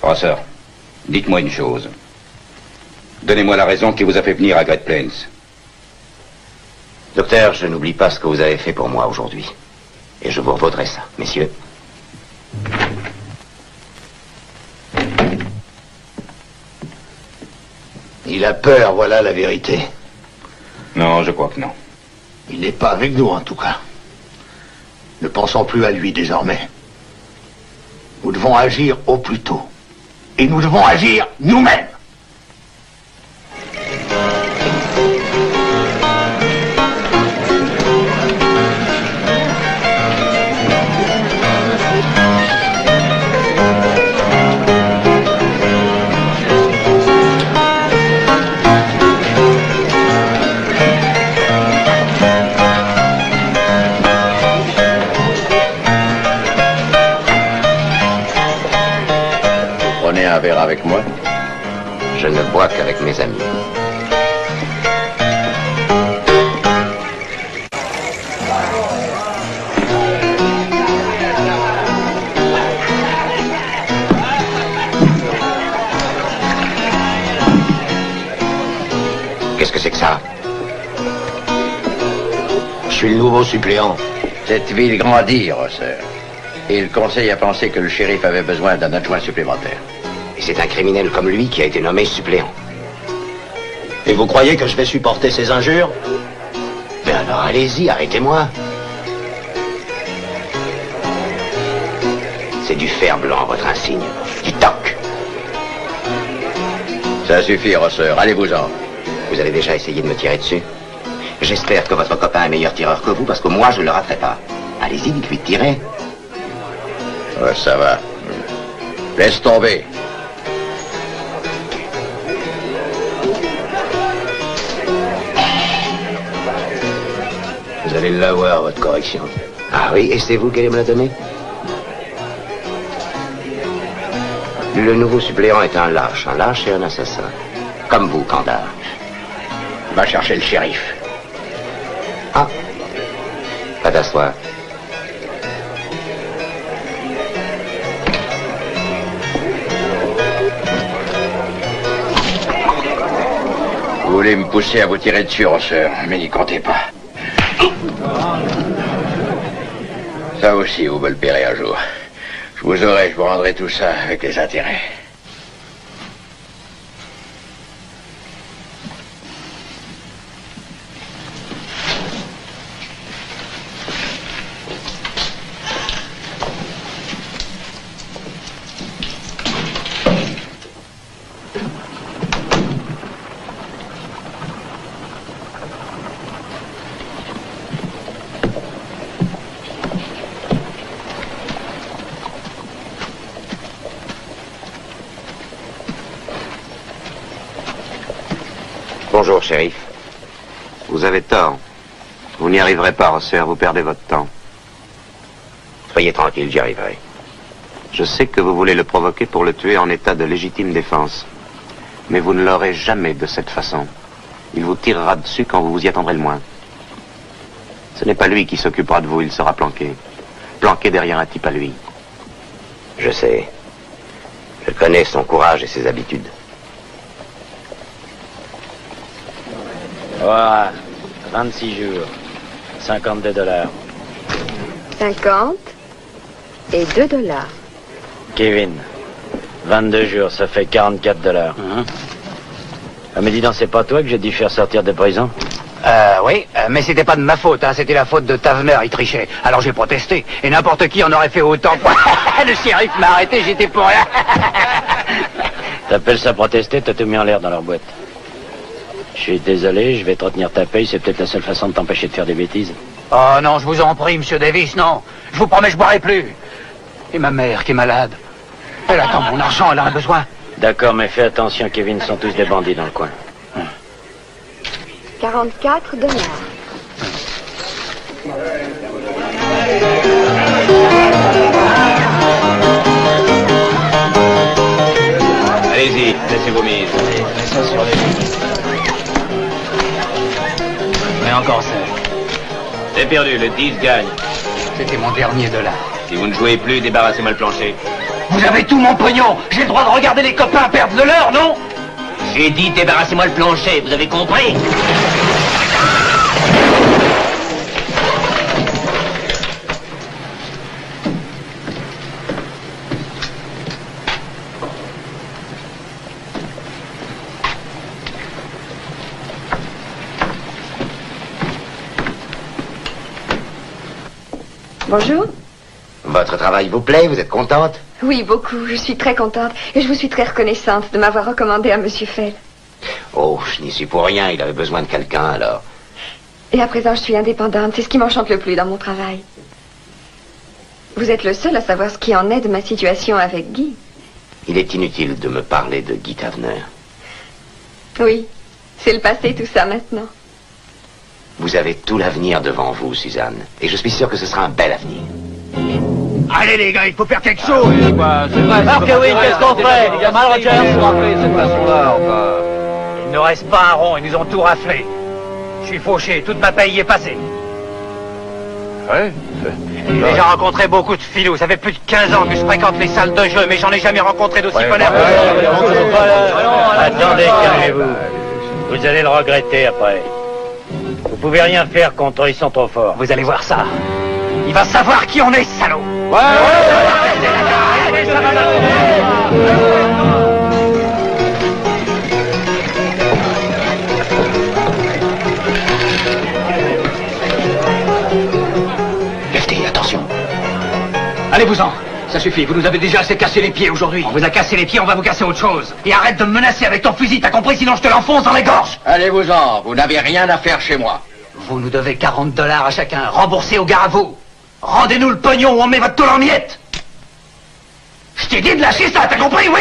Rosser, dites-moi une chose. Donnez-moi la raison qui vous a fait venir à Great Plains. Docteur, je n'oublie pas ce que vous avez fait pour moi aujourd'hui. Et je vous revaudrai ça, messieurs. Il a peur, voilà la vérité. Non, je crois que non. Il n'est pas avec nous, en tout cas. Ne pensons plus à lui désormais. Nous devons agir au plus tôt. Et nous devons agir nous-mêmes. avec moi? Je ne bois qu'avec mes amis. Qu'est-ce que c'est que ça? Je suis le nouveau suppléant. Cette ville grandit, Rosser. Et le conseil a pensé que le shérif avait besoin d'un adjoint supplémentaire. Et c'est un criminel comme lui qui a été nommé suppléant. Et vous croyez que je vais supporter ces injures? Ben alors allez-y, arrêtez-moi. C'est du fer blanc, votre insigne. Du toc. Ça suffit, Rosser. Allez-vous-en. Vous avez déjà essayé de me tirer dessus? J'espère que votre copain est meilleur tireur que vous, parce que moi, je ne le raterai pas. Allez-y, dites-lui de tirer. Ouais, ça va. Laisse tomber. Vous allez l'avoir, votre correction. Ah oui, et c'est vous qui allez me la donner? Le nouveau suppléant est un lâche et un assassin. Comme vous, Kandar. Va chercher le shérif. Ah, pas t'asseoir. Vous voulez me pousser à vous tirer dessus, Rosser, mais n'y comptez pas. Ça aussi, vous me le paierez un jour. Je vous rendrai tout ça avec les intérêts. Bonjour, shérif. Vous avez tort. Vous n'y arriverez pas, Rosser, vous perdez votre temps. Soyez tranquille, j'y arriverai. Je sais que vous voulez le provoquer pour le tuer en état de légitime défense. Mais vous ne l'aurez jamais de cette façon. Il vous tirera dessus quand vous vous y attendrez le moins. Ce n'est pas lui qui s'occupera de vous, il sera planqué. Planqué derrière un type à lui. Je sais. Je connais son courage et ses habitudes. Voilà, 26 jours, 52 $. 50 et 2 $. Kevin, 22 jours, ça fait 44 $. Ah, mais dis donc, c'est pas toi que j'ai dû faire sortir de prison? Oui, mais c'était pas de ma faute, hein, c'était la faute de Tavener, il trichait. Alors j'ai protesté, et n'importe qui en aurait fait autant. Le shérif m'a arrêté, j'étais pour rien. T'appelles ça protester, t'as tout mis en l'air dans leur boîte. Je suis désolé, je vais te retenir ta paye, c'est peut-être la seule façon de t'empêcher de faire des bêtises. Oh non, je vous en prie, monsieur Davis, non. Je vous promets, je boirai plus. Et ma mère qui est malade. Elle attend mon argent, elle en a besoin. D'accord, mais fais attention, Kevin, sont tous des bandits dans le coin. 44 $. Allez-y, laissez vos mises. Mets ça sur les... Mais encore ça. C'est perdu, le 10 gagne. C'était mon dernier $. Si vous ne jouez plus, débarrassez-moi le plancher. Vous avez tout mon pognon. J'ai le droit de regarder les copains perdre de l'heure, non? J'ai dit débarrassez-moi le plancher, vous avez compris? Bonjour. Votre travail vous plaît? Vous êtes contente? Oui, beaucoup. Je suis très contente. Et je vous suis très reconnaissante de m'avoir recommandé à Monsieur Fell. Oh, je n'y suis pour rien. Il avait besoin de quelqu'un, alors. Et à présent, je suis indépendante. C'est ce qui m'enchante le plus dans mon travail. Vous êtes le seul à savoir ce qui en est de ma situation avec Guy. Il est inutile de me parler de Guy Tavener. Oui, c'est le passé tout ça maintenant. Vous avez tout l'avenir devant vous, Suzanne. Et je suis sûr que ce sera un bel avenir. Allez les gars, il faut faire quelque chose. C'est vrai. Alors Kevin, qu'est-ce qu'on fait? Il y a mal Rogers. cette façon-là, Il ne reste pas un rond, ils nous ont tout raflé. Je suis fauché, toute ma paye y est passée. Ouais. J'ai déjà rencontré beaucoup de filous. Ça fait plus de 15 ans que je fréquente les salles de jeu, mais j'en ai jamais rencontré d'aussi connards. Attendez, calmez-vous. Vous allez le regretter après. Vous pouvez rien faire contre eux, ils sont trop forts. Vous allez voir ça. Il va savoir qui on est, salaud. Lefty, attention. Allez-vous-en. Ça suffit, vous nous avez déjà assez cassé les pieds aujourd'hui. On vous a cassé les pieds, on va vous casser autre chose. Et arrête de me menacer avec ton fusil, t'as compris? Sinon je te l'enfonce dans les gorges. Allez-vous-en, vous n'avez rien à faire chez moi. Vous nous devez $40 à chacun, remboursés au gars à vous. Rendez-nous le pognon ou on met votre tôle en miettes. Je t'ai dit de lâcher ça, t'as compris, oui?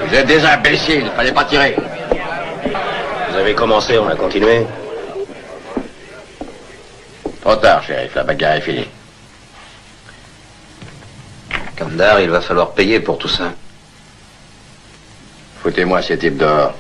Vous êtes des imbéciles, fallait pas tirer. Vous avez commencé, on a continué. Trop tard, shérif, la bagarre est finie. Kandar, il va falloir payer pour tout ça. Foutez-moi ces types dehors.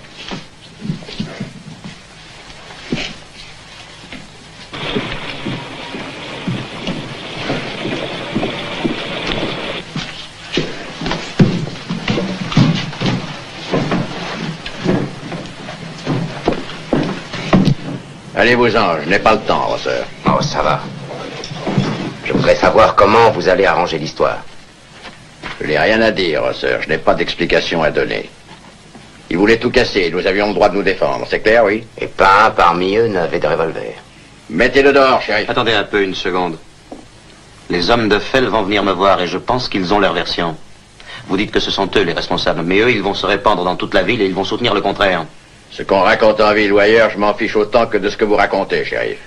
Allez-vous-en, je n'ai pas le temps, Rosseur. Oh, ça va. Je voudrais savoir comment vous allez arranger l'histoire. Je n'ai rien à dire, Rosseur. Je n'ai pas d'explication à donner. Ils voulaient tout casser. Nous avions le droit de nous défendre. C'est clair, oui? Et pas un parmi eux n'avait de revolver. Mettez-le dehors, shérif. Attendez un peu, une seconde. Les hommes de Fell vont venir me voir et je pense qu'ils ont leur version. Vous dites que ce sont eux les responsables, mais eux, ils vont se répandre dans toute la ville et ils vont soutenir le contraire. Ce qu'on raconte en ville ou ailleurs, je m'en fiche autant que de ce que vous racontez, shérif.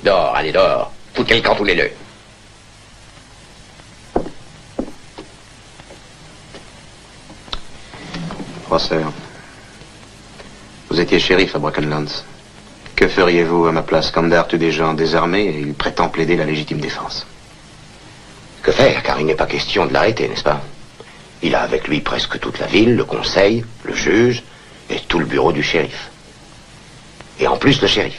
Dehors, allez, dehors. Foutez le camp tous les deux. Rosseur, vous étiez shérif à Brackenlands. Que feriez-vous à ma place? Kandar tue des gens désarmés et il prétend plaider la légitime défense. Que faire? Car il n'est pas question de l'arrêter, n'est-ce pas? Il a avec lui presque toute la ville, le conseil, le juge et tout le bureau du shérif. Et en plus le shérif.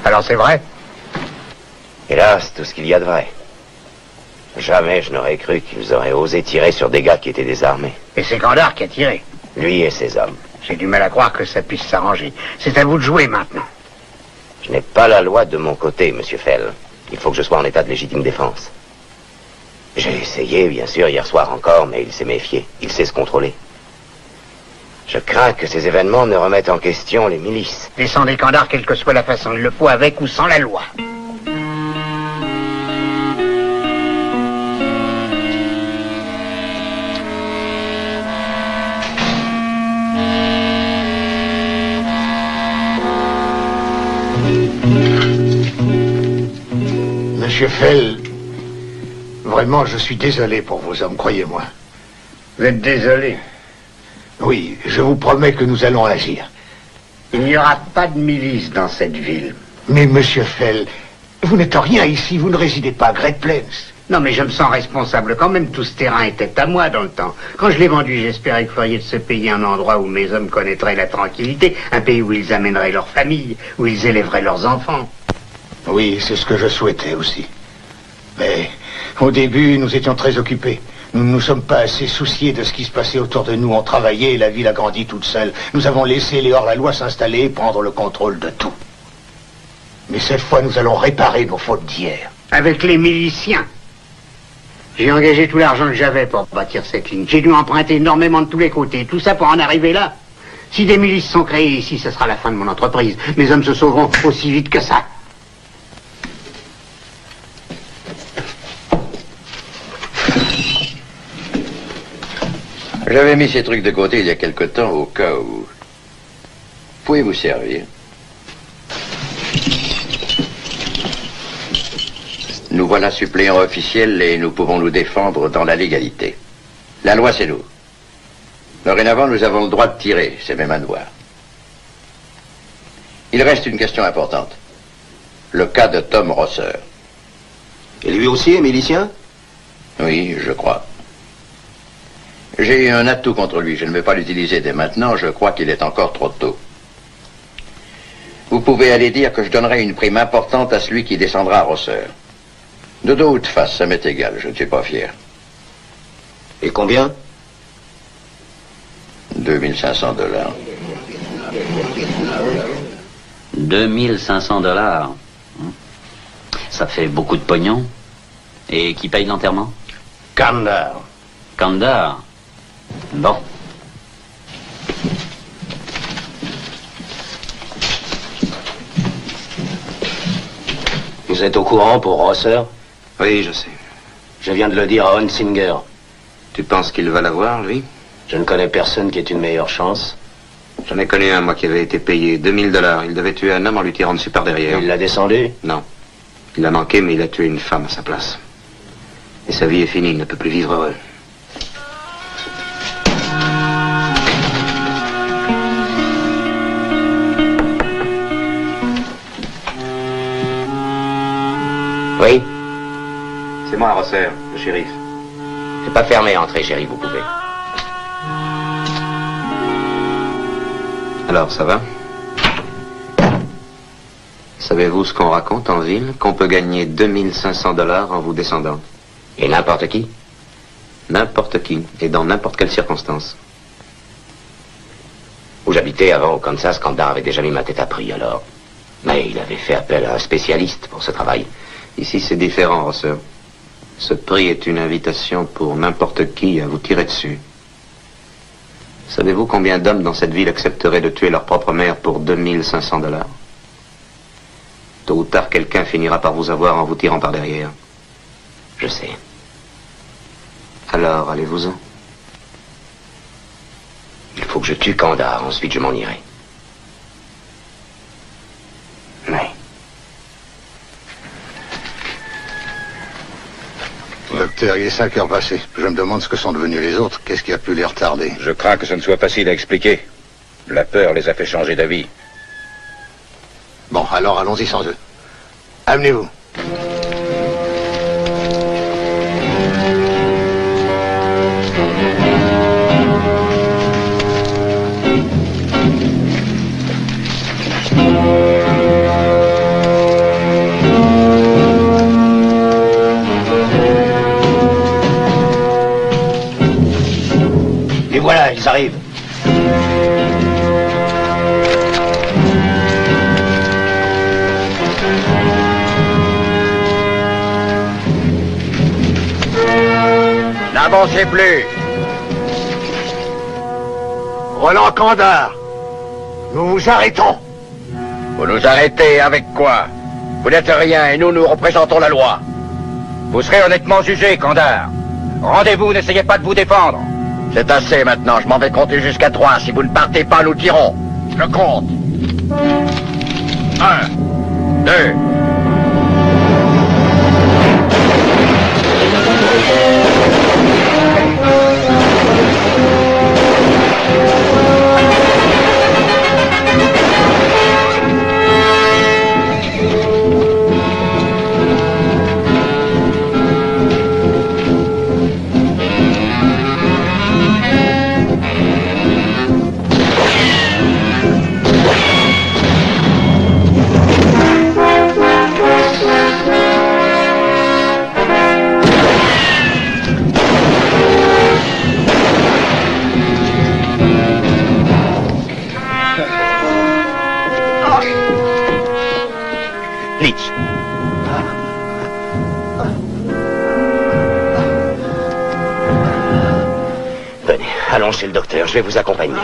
Alors c'est vrai? Hélas, tout ce qu'il y a de vrai. Jamais je n'aurais cru qu'ils auraient osé tirer sur des gars qui étaient désarmés. Et c'est Kandar qui a tiré. Lui et ses hommes. J'ai du mal à croire que ça puisse s'arranger. C'est à vous de jouer maintenant. Je n'ai pas la loi de mon côté, monsieur Fell. Il faut que je sois en état de légitime défense. J'ai essayé, bien sûr, hier soir encore, mais il s'est méfié. Il sait se contrôler. Je crains que ces événements ne remettent en question les milices. Descendez Kandar, quelle que soit la façon. Il le faut avec ou sans la loi. Monsieur Fell, vraiment, je suis désolé pour vos hommes, croyez-moi. Vous êtes désolé? Oui, je vous promets que nous allons agir. Il n'y aura pas de milice dans cette ville. Mais monsieur Fell, vous n'êtes rien ici, vous ne résidez pas à Great Plains. Non, mais je me sens responsable quand même. Tout ce terrain était à moi dans le temps. Quand je l'ai vendu, j'espérais que vous feriez de ce pays un endroit où mes hommes connaîtraient la tranquillité, un pays où ils amèneraient leurs familles, où ils élèveraient leurs enfants. Oui, c'est ce que je souhaitais aussi. Mais au début, nous étions très occupés. Nous ne nous sommes pas assez souciés de ce qui se passait autour de nous. On travaillait et la ville a grandi toute seule. Nous avons laissé les hors-la-loi s'installer et prendre le contrôle de tout. Mais cette fois, nous allons réparer nos fautes d'hier. Avec les miliciens. J'ai engagé tout l'argent que j'avais pour bâtir cette ligne. J'ai dû emprunter énormément de tous les côtés. Tout ça pour en arriver là. Si des milices sont créées ici, ce sera la fin de mon entreprise. Mes hommes se sauveront aussi vite que ça. J'avais mis ces trucs de côté il y a quelque temps au cas où. Pouvez vous servir? Nous voilà suppléants officiels et nous pouvons nous défendre dans la légalité. La loi, c'est nous. Dorénavant, nous avons le droit de tirer, c'est même un devoir. Il reste une question importante. Le cas de Tom Rosser. Et lui aussi est milicien? Oui, je crois. J'ai eu un atout contre lui. Je ne vais pas l'utiliser dès maintenant. Je crois qu'il est encore trop tôt. Vous pouvez aller dire que je donnerai une prime importante à celui qui descendra à Rosser. De dos ou de face, ça m'est égal. Je ne suis pas fier. Et combien? 2500 $. 2500 $. Ça fait beaucoup de pognon. Et qui paye l'enterrement? Kandar. Kandar. Bon. Vous êtes au courant pour Rosser? Oui, je sais. Je viens de le dire à Hunsinger. Tu penses qu'il va l'avoir, lui? Je ne connais personne qui ait une meilleure chance. J'en ai connu un, moi, qui avait été payé 2000 $. Il devait tuer un homme en lui tirant dessus par derrière. Il l'a descendu? Non. Il l'a manqué, mais il a tué une femme à sa place. Et sa vie est finie, il ne peut plus vivre heureux. Oui? C'est moi, Rosser, le shérif. C'est pas fermé, entrez, chérie, vous pouvez. Alors, ça va? Savez-vous ce qu'on raconte en ville? Qu'on peut gagner 2500 $ en vous descendant. Et n'importe qui? N'importe qui, et dans n'importe quelle circonstance. Où j'habitais avant au Kansas, Kandar avait déjà mis ma tête à prix, alors. Mais il avait fait appel à un spécialiste pour ce travail. Ici, c'est différent, Rosser. Ce prix est une invitation pour n'importe qui à vous tirer dessus. Savez-vous combien d'hommes dans cette ville accepteraient de tuer leur propre mère pour 2500 $? Tôt ou tard, quelqu'un finira par vous avoir en vous tirant par derrière. Je sais. Alors, allez-vous-en. Il faut que je tue Kandar, ensuite je m'en irai. Oui. Docteur, il est 5 heures passées. Je me demande ce que sont devenus les autres. Qu'est-ce qui a pu les retarder? Je crains que ce ne soit facile à expliquer. La peur les a fait changer d'avis. Bon, alors allons-y sans eux. Amenez-vous. Et voilà, ils arrivent. N'avancez plus. Roland Kandar, nous vous arrêtons. Vous nous arrêtez avec quoi? Vous n'êtes rien et nous représentons la loi. Vous serez honnêtement jugé, Kandar. Rendez-vous, n'essayez pas de vous défendre. C'est assez maintenant, je m'en vais compter jusqu'à 3. Si vous ne partez pas, nous tirons. Je compte. 1, 2... Litch. Venez, allons chez le docteur, je vais vous accompagner.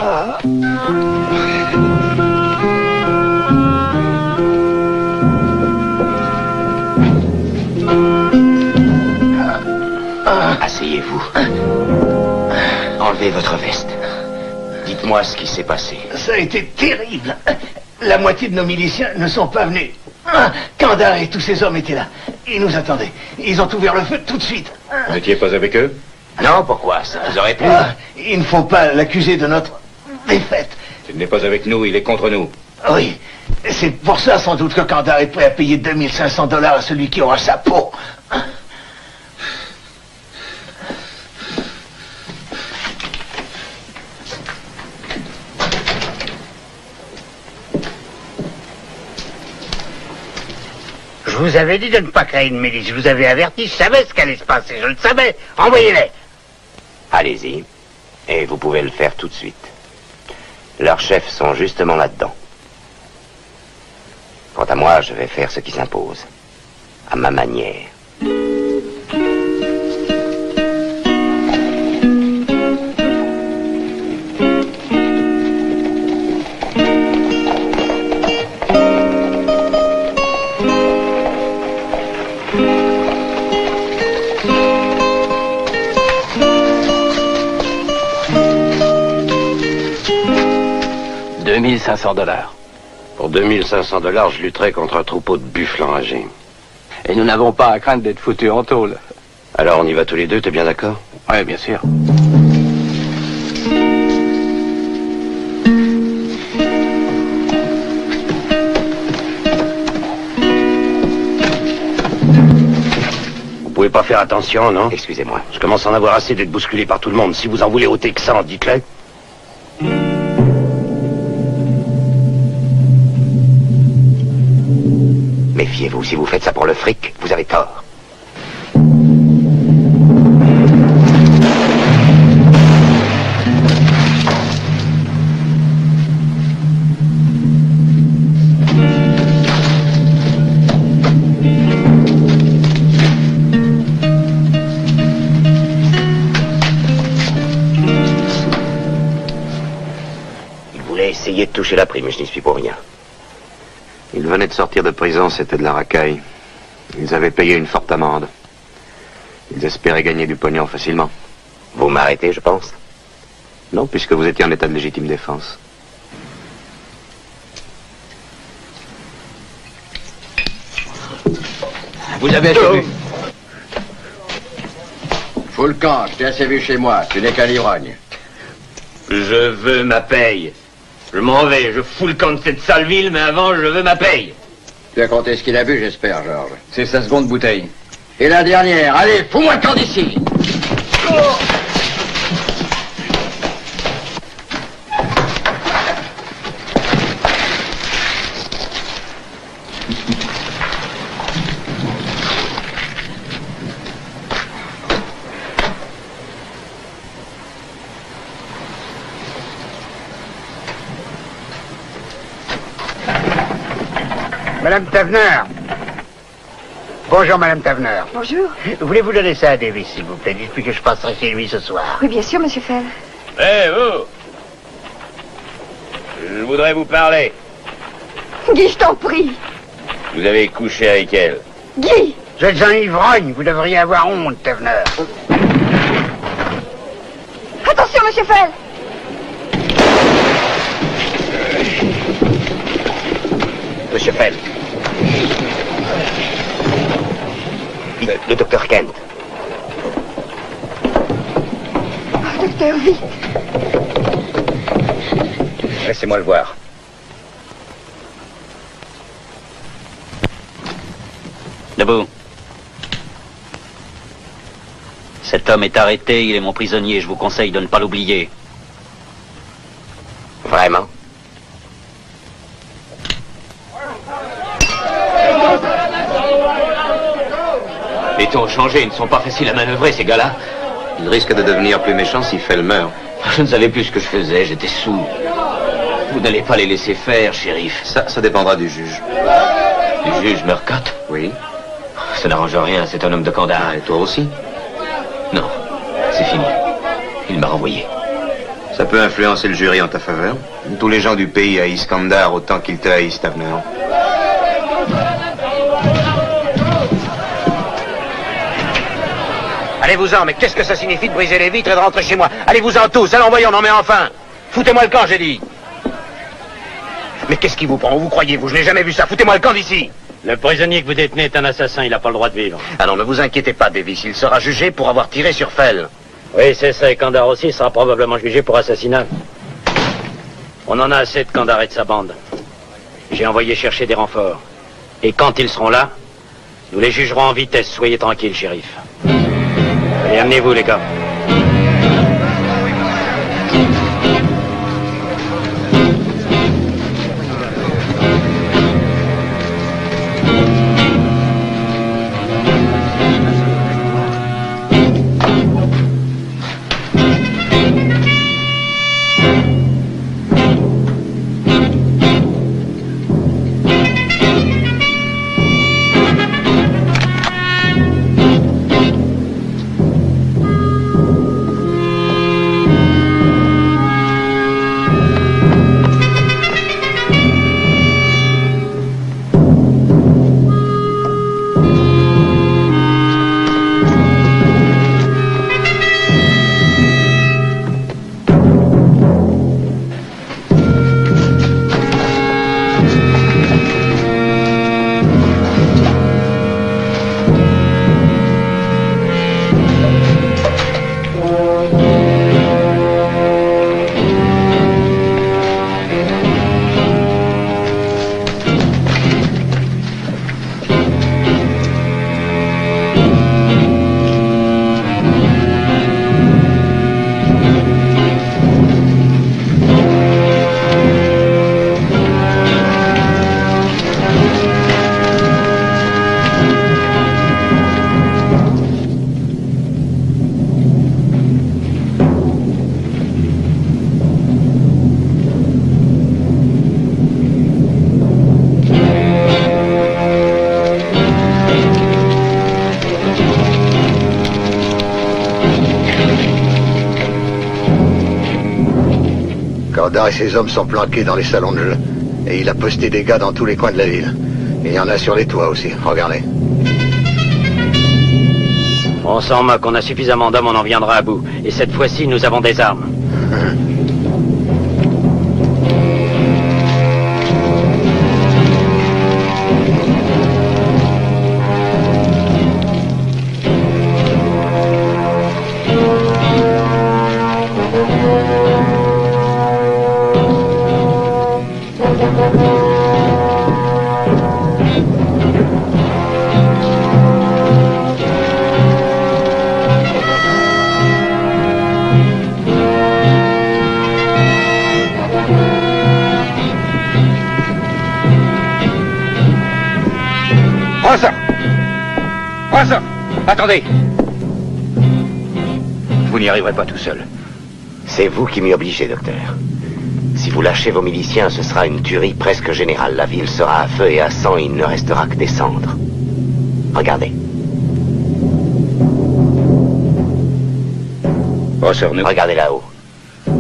Asseyez-vous. Enlevez votre veste. Dites-moi ce qui s'est passé. Ça a été terrible. La moitié de nos miliciens ne sont pas venus. Kandar et tous ses hommes étaient là. Ils nous attendaient. Ils ont ouvert le feu tout de suite. Vous n'étiez pas avec eux? Non, pourquoi? Ça vous aurait plu? Il ne faut pas l'accuser de notre défaite. Il n'est pas avec nous, il est contre nous. Oui. C'est pour ça, sans doute, que Kandar est prêt à payer 2500 $ à celui qui aura sa peau. Je vous avais dit de ne pas créer une milice. Je vous avais averti. Je savais ce qu'allait se passer. Je le savais. Envoyez-les. Allez-y. Et vous pouvez le faire tout de suite. Leurs chefs sont justement là-dedans. Quant à moi, je vais faire ce qui s'impose. À ma manière. $2500. Pour 2500 $, je lutterai contre un troupeau de buffles enragés. Et nous n'avons pas à craindre d'être foutus en tôle. Alors on y va tous les deux, t'es bien d'accord? Oui, bien sûr. Vous pouvez pas faire attention, non? Excusez-moi. Je commence à en avoir assez d'être bousculé par tout le monde. Si vous en voulez au Texan, dites-le. Méfiez-vous, si vous faites ça pour le fric, vous avez tort. Il voulait essayer de toucher la prime, mais je n'y suis pour rien. Ils venaient de sortir de prison, c'était de la racaille. Ils avaient payé une forte amende. Ils espéraient gagner du pognon facilement. Vous m'arrêtez, je pense? Non, puisque vous étiez en état de légitime défense. Vous avez assez vu. Fous le camp, je t'ai assez vu chez moi, tu n'es qu'un ivrogne. Je veux ma paye. Je m'en vais, je fous le camp de cette sale ville, mais avant, je veux ma paye. Tu as compté ce qu'il a bu, j'espère, Georges. C'est sa seconde bouteille. Et la dernière, allez, fous-moi le camp d'ici. Madame Tavener. Bonjour, Madame Tavener. Bonjour. Voulez-vous donner ça à Davis, s'il vous plaît? Dites-lui que je passerai chez lui ce soir. Oui, bien sûr, Monsieur Fell. Eh, vous! Je voudrais vous parler. Guy, je t'en prie. Vous avez couché avec elle. Guy! Vous êtes un ivrogne, vous devriez avoir honte, Tavener. Attention, Monsieur Fell. Monsieur Fell. Le docteur Kent. Oh, docteur, vite. Laissez-moi le voir. Debout. Cet homme est arrêté, il est mon prisonnier, je vous conseille de ne pas l'oublier. Vraiment? Les tons ont changé, ils ne sont pas faciles à manœuvrer, ces gars-là. Ils risquent de devenir plus méchants si Fell meurt. Je ne savais plus ce que je faisais, j'étais saoul. Vous n'allez pas les laisser faire, shérif. Ça dépendra du juge. Du juge Murcott? Oui. Ça n'arrange rien, c'est un homme de Kandar. Et toi aussi? Non, c'est fini. Il m'a renvoyé. Ça peut influencer le jury en ta faveur. Tous les gens du pays haïssent Kandar autant qu'ils te haïssent, Tavener. Allez, Allez-vous-en, mais qu'est-ce que ça signifie de briser les vitres et de rentrer chez moi? Allez-vous-en tous, allons voyons, non mais enfin. Foutez-moi le camp, j'ai dit. Mais qu'est-ce qui vous prend? Où vous croyez, vous? Je n'ai jamais vu ça. Foutez-moi le camp d'ici. Le prisonnier que vous détenez est un assassin, il n'a pas le droit de vivre. Ah non, ne vous inquiétez pas, Davis, il sera jugé pour avoir tiré sur Fell. Oui, c'est ça, et Kandar aussi sera probablement jugé pour assassinat. On en a assez de Kandar et de sa bande. J'ai envoyé chercher des renforts. Et quand ils seront là, nous les jugerons en vitesse, soyez tranquilles, shérif. Allez, amenez-vous, les gars. Kandar et ses hommes sont planqués dans les salons de jeu. Et il a posté des gars dans tous les coins de la ville. Et il y en a sur les toits aussi, regardez. On sent qu'on a suffisamment d'hommes, on en viendra à bout. Et cette fois-ci, nous avons des armes. Attendez. Vous n'y arriverez pas tout seul. C'est vous qui m'y obligez, docteur. Si vous lâchez vos miliciens, ce sera une tuerie presque générale. La ville sera à feu et à sang, il ne restera que des cendres. Regardez. Rosser, regardez là-haut.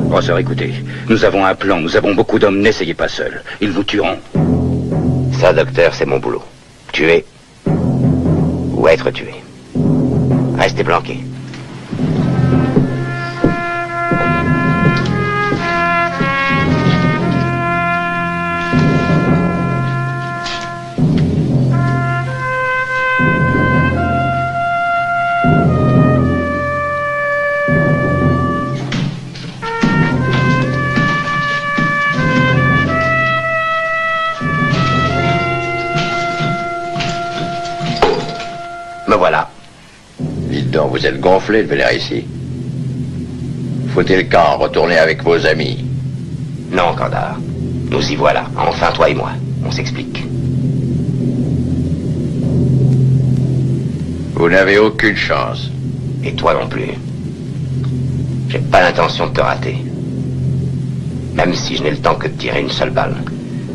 Rosser, écoutez. Nous avons un plan, nous avons beaucoup d'hommes, n'essayez pas seul. Ils vous tueront. Ça, docteur, c'est mon boulot. Tuer ou être tué. Restez planqués. Me voilà. Dites donc, vous êtes gonflé de venir ici. Faut-il quand retourner avec vos amis? Non, Kandar. Nous y voilà. Enfin, toi et moi. On s'explique. Vous n'avez aucune chance. Et toi non plus. J'ai pas l'intention de te rater. Même si je n'ai le temps que de tirer une seule balle.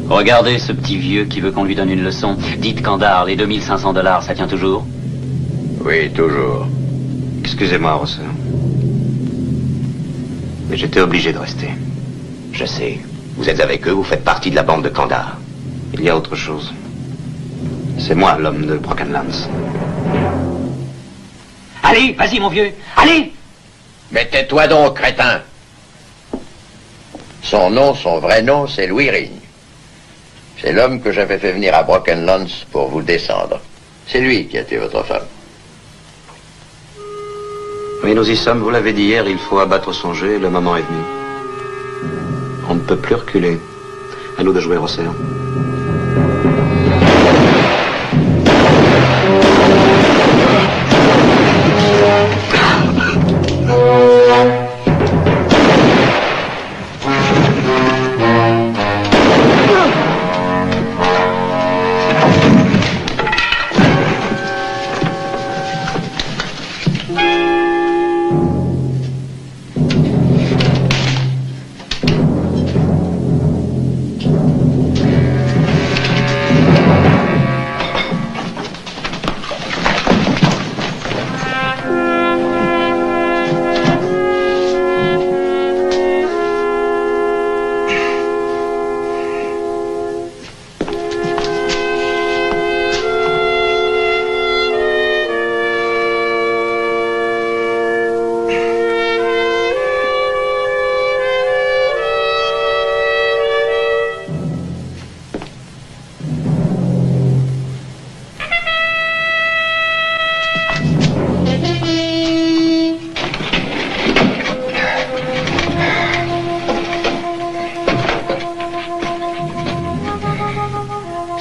Regardez ce petit vieux qui veut qu'on lui donne une leçon. Dites, Kandar, les $2500, ça tient toujours? Oui, toujours. Excusez-moi, Rosser. Mais j'étais obligé de rester. Je sais. Vous êtes avec eux, vous faites partie de la bande de Kandar. Il y a autre chose. C'est moi, l'homme de Broken Lance. Allez, vas-y, mon vieux. Allez! Mais tais-toi donc, crétin. Son nom, son vrai nom, c'est Louis Rigne. C'est l'homme que j'avais fait venir à Broken Lance pour vous descendre. C'est lui qui a tué votre femme. Oui, nous y sommes, vous l'avez dit hier, il faut abattre son jeu, le moment est venu. On ne peut plus reculer. À nous de jouer, Rosser.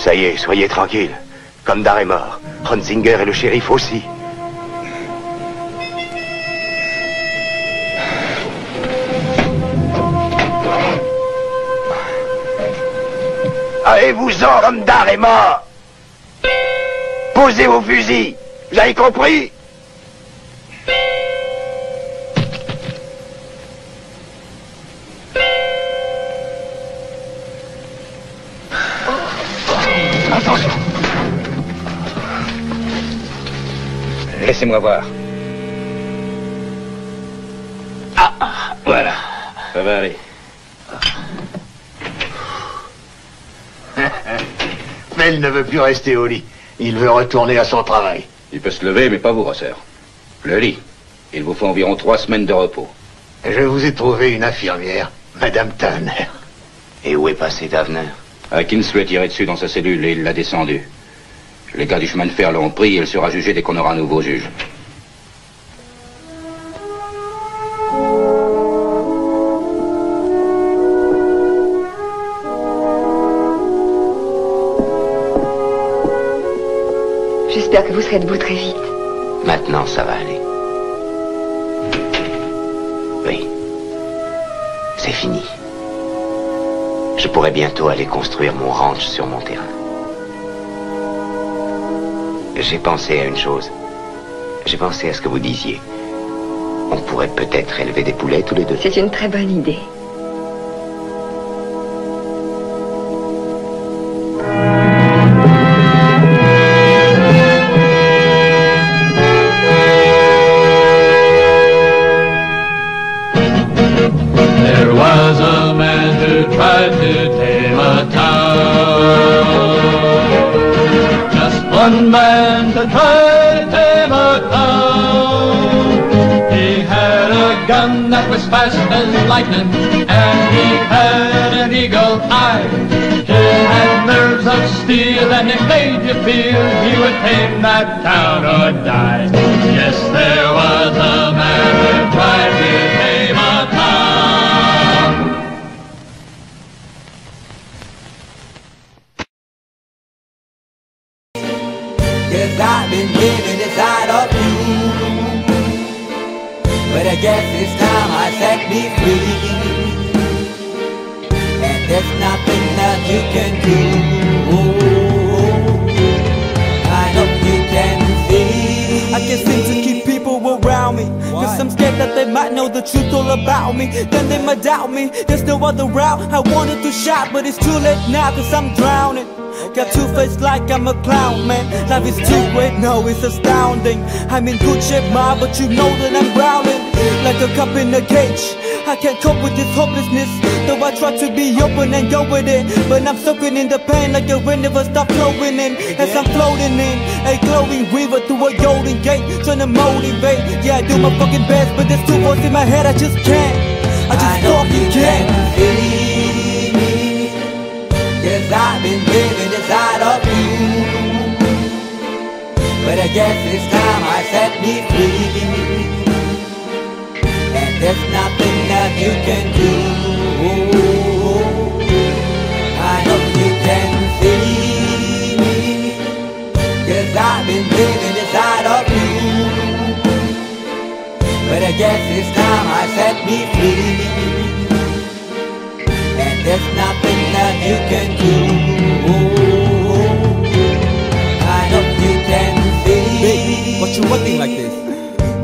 Ça y est, soyez tranquille. Kandar est mort. Hunzinger et le shérif aussi. Allez-vous-en, Kandar est mort. Posez vos fusils. Vous avez compris? Attention. Laissez-moi voir. Voilà. Ça va aller. Fell ne veut plus rester au lit. Il veut retourner à son travail. Il peut se lever, mais pas vous, Rosser. Le lit. Il vous faut environ 3 semaines de repos. Je vous ai trouvé une infirmière, Madame Tavener. Et où est passé Tavener? Hawkins lui a tiré dessus dans sa cellule et il l'a descendu. Les gars du chemin de fer l'ont pris et il sera jugé dès qu'on aura un nouveau juge. J'espère que vous serez debout très vite. Maintenant, ça va aller. Oui. C'est fini. Je pourrai bientôt aller construire mon ranch sur mon terrain. J'ai pensé à une chose. J'ai pensé à ce que vous disiez. On pourrait peut-être élever des poulets tous les deux. C'est une très bonne idée. There was a man who tried to tame a town. Just one man to try to tame a town. He had a gun that was fast as lightning, and he had an eagle eye. He had nerves of steel, and it made you feel he would tame that town or die. Yes, there was a man who tried to tame a town. Cause I've been living inside of you, but I guess it's time I set me free. And there's nothing that you can do. I hope you can see. I can't seem to keep people around me, cause I'm scared that they might know the truth all about me. Then they might doubt me. There's no other route. I wanted to shout, but it's too late now, cause I'm drowning. Got two face like I'm a clown, man. Life is too great, no, it's astounding. I'm in good shape, ma, but you know that I'm drowning like a cup in a cage. I can't cope with this hopelessness. Though I try to be open and go with it, but I'm soaking in the pain like the wind never stop flowing in. As I'm floating in a glowing river through a golden gate, trying to motivate. Yeah, I do my fucking best, but there's two voices in my head, I just can't. I just fucking can't. See me, 'cause I've been living inside of you. But I guess it's time I set me free. And there's nothing that you can do. I know you can see me, 'cause I've been living inside of you. But I guess it's time I set me free. And there's nothing that you can do. I know you can see. Big, what you looking like this?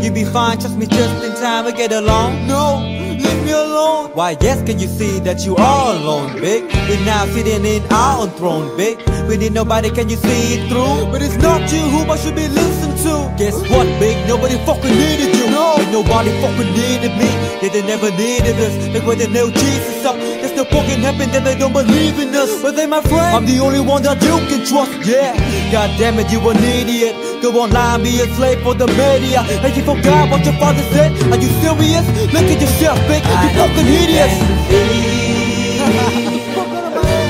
You be fine, trust me, just in time we get along. No, leave me alone. Why, yes, can you see that you are alone, big? We're now sitting in our own throne, big. We need nobody, can you see it through? But it's not you whom I should be listening to. Guess what, big? Nobody fucking needed you. No, and nobody fucking needed me. Yeah, they never needed us. Like when they nailed Jesus up, there's no fucking heaven that they don't believe in us. But they my friend, I'm the only one that you can trust. Yeah, god damn it, you an idiot. Go online, be a slave for the media. And you forgot what your father said. Are you serious? Look at yourself, big. You fucking idiots.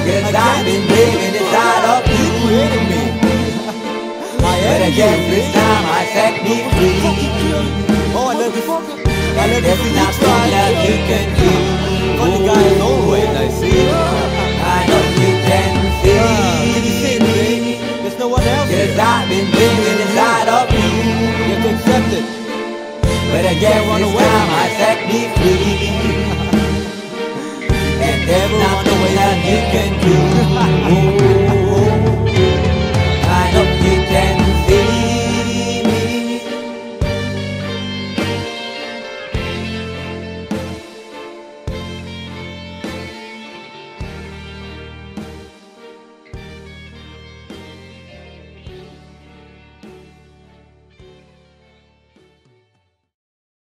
'Cause I've been living inside of you. But I guess this time I set me free. Oh, I love this. I love There's nothing that you can do. Funny guy is always, I see. I know you can see. Can you see it, baby? There's no one else. 'Cause I've been living inside of you. You have to accept it. But I guess this time I set me free. And there's nothing that you can do. I know you can see.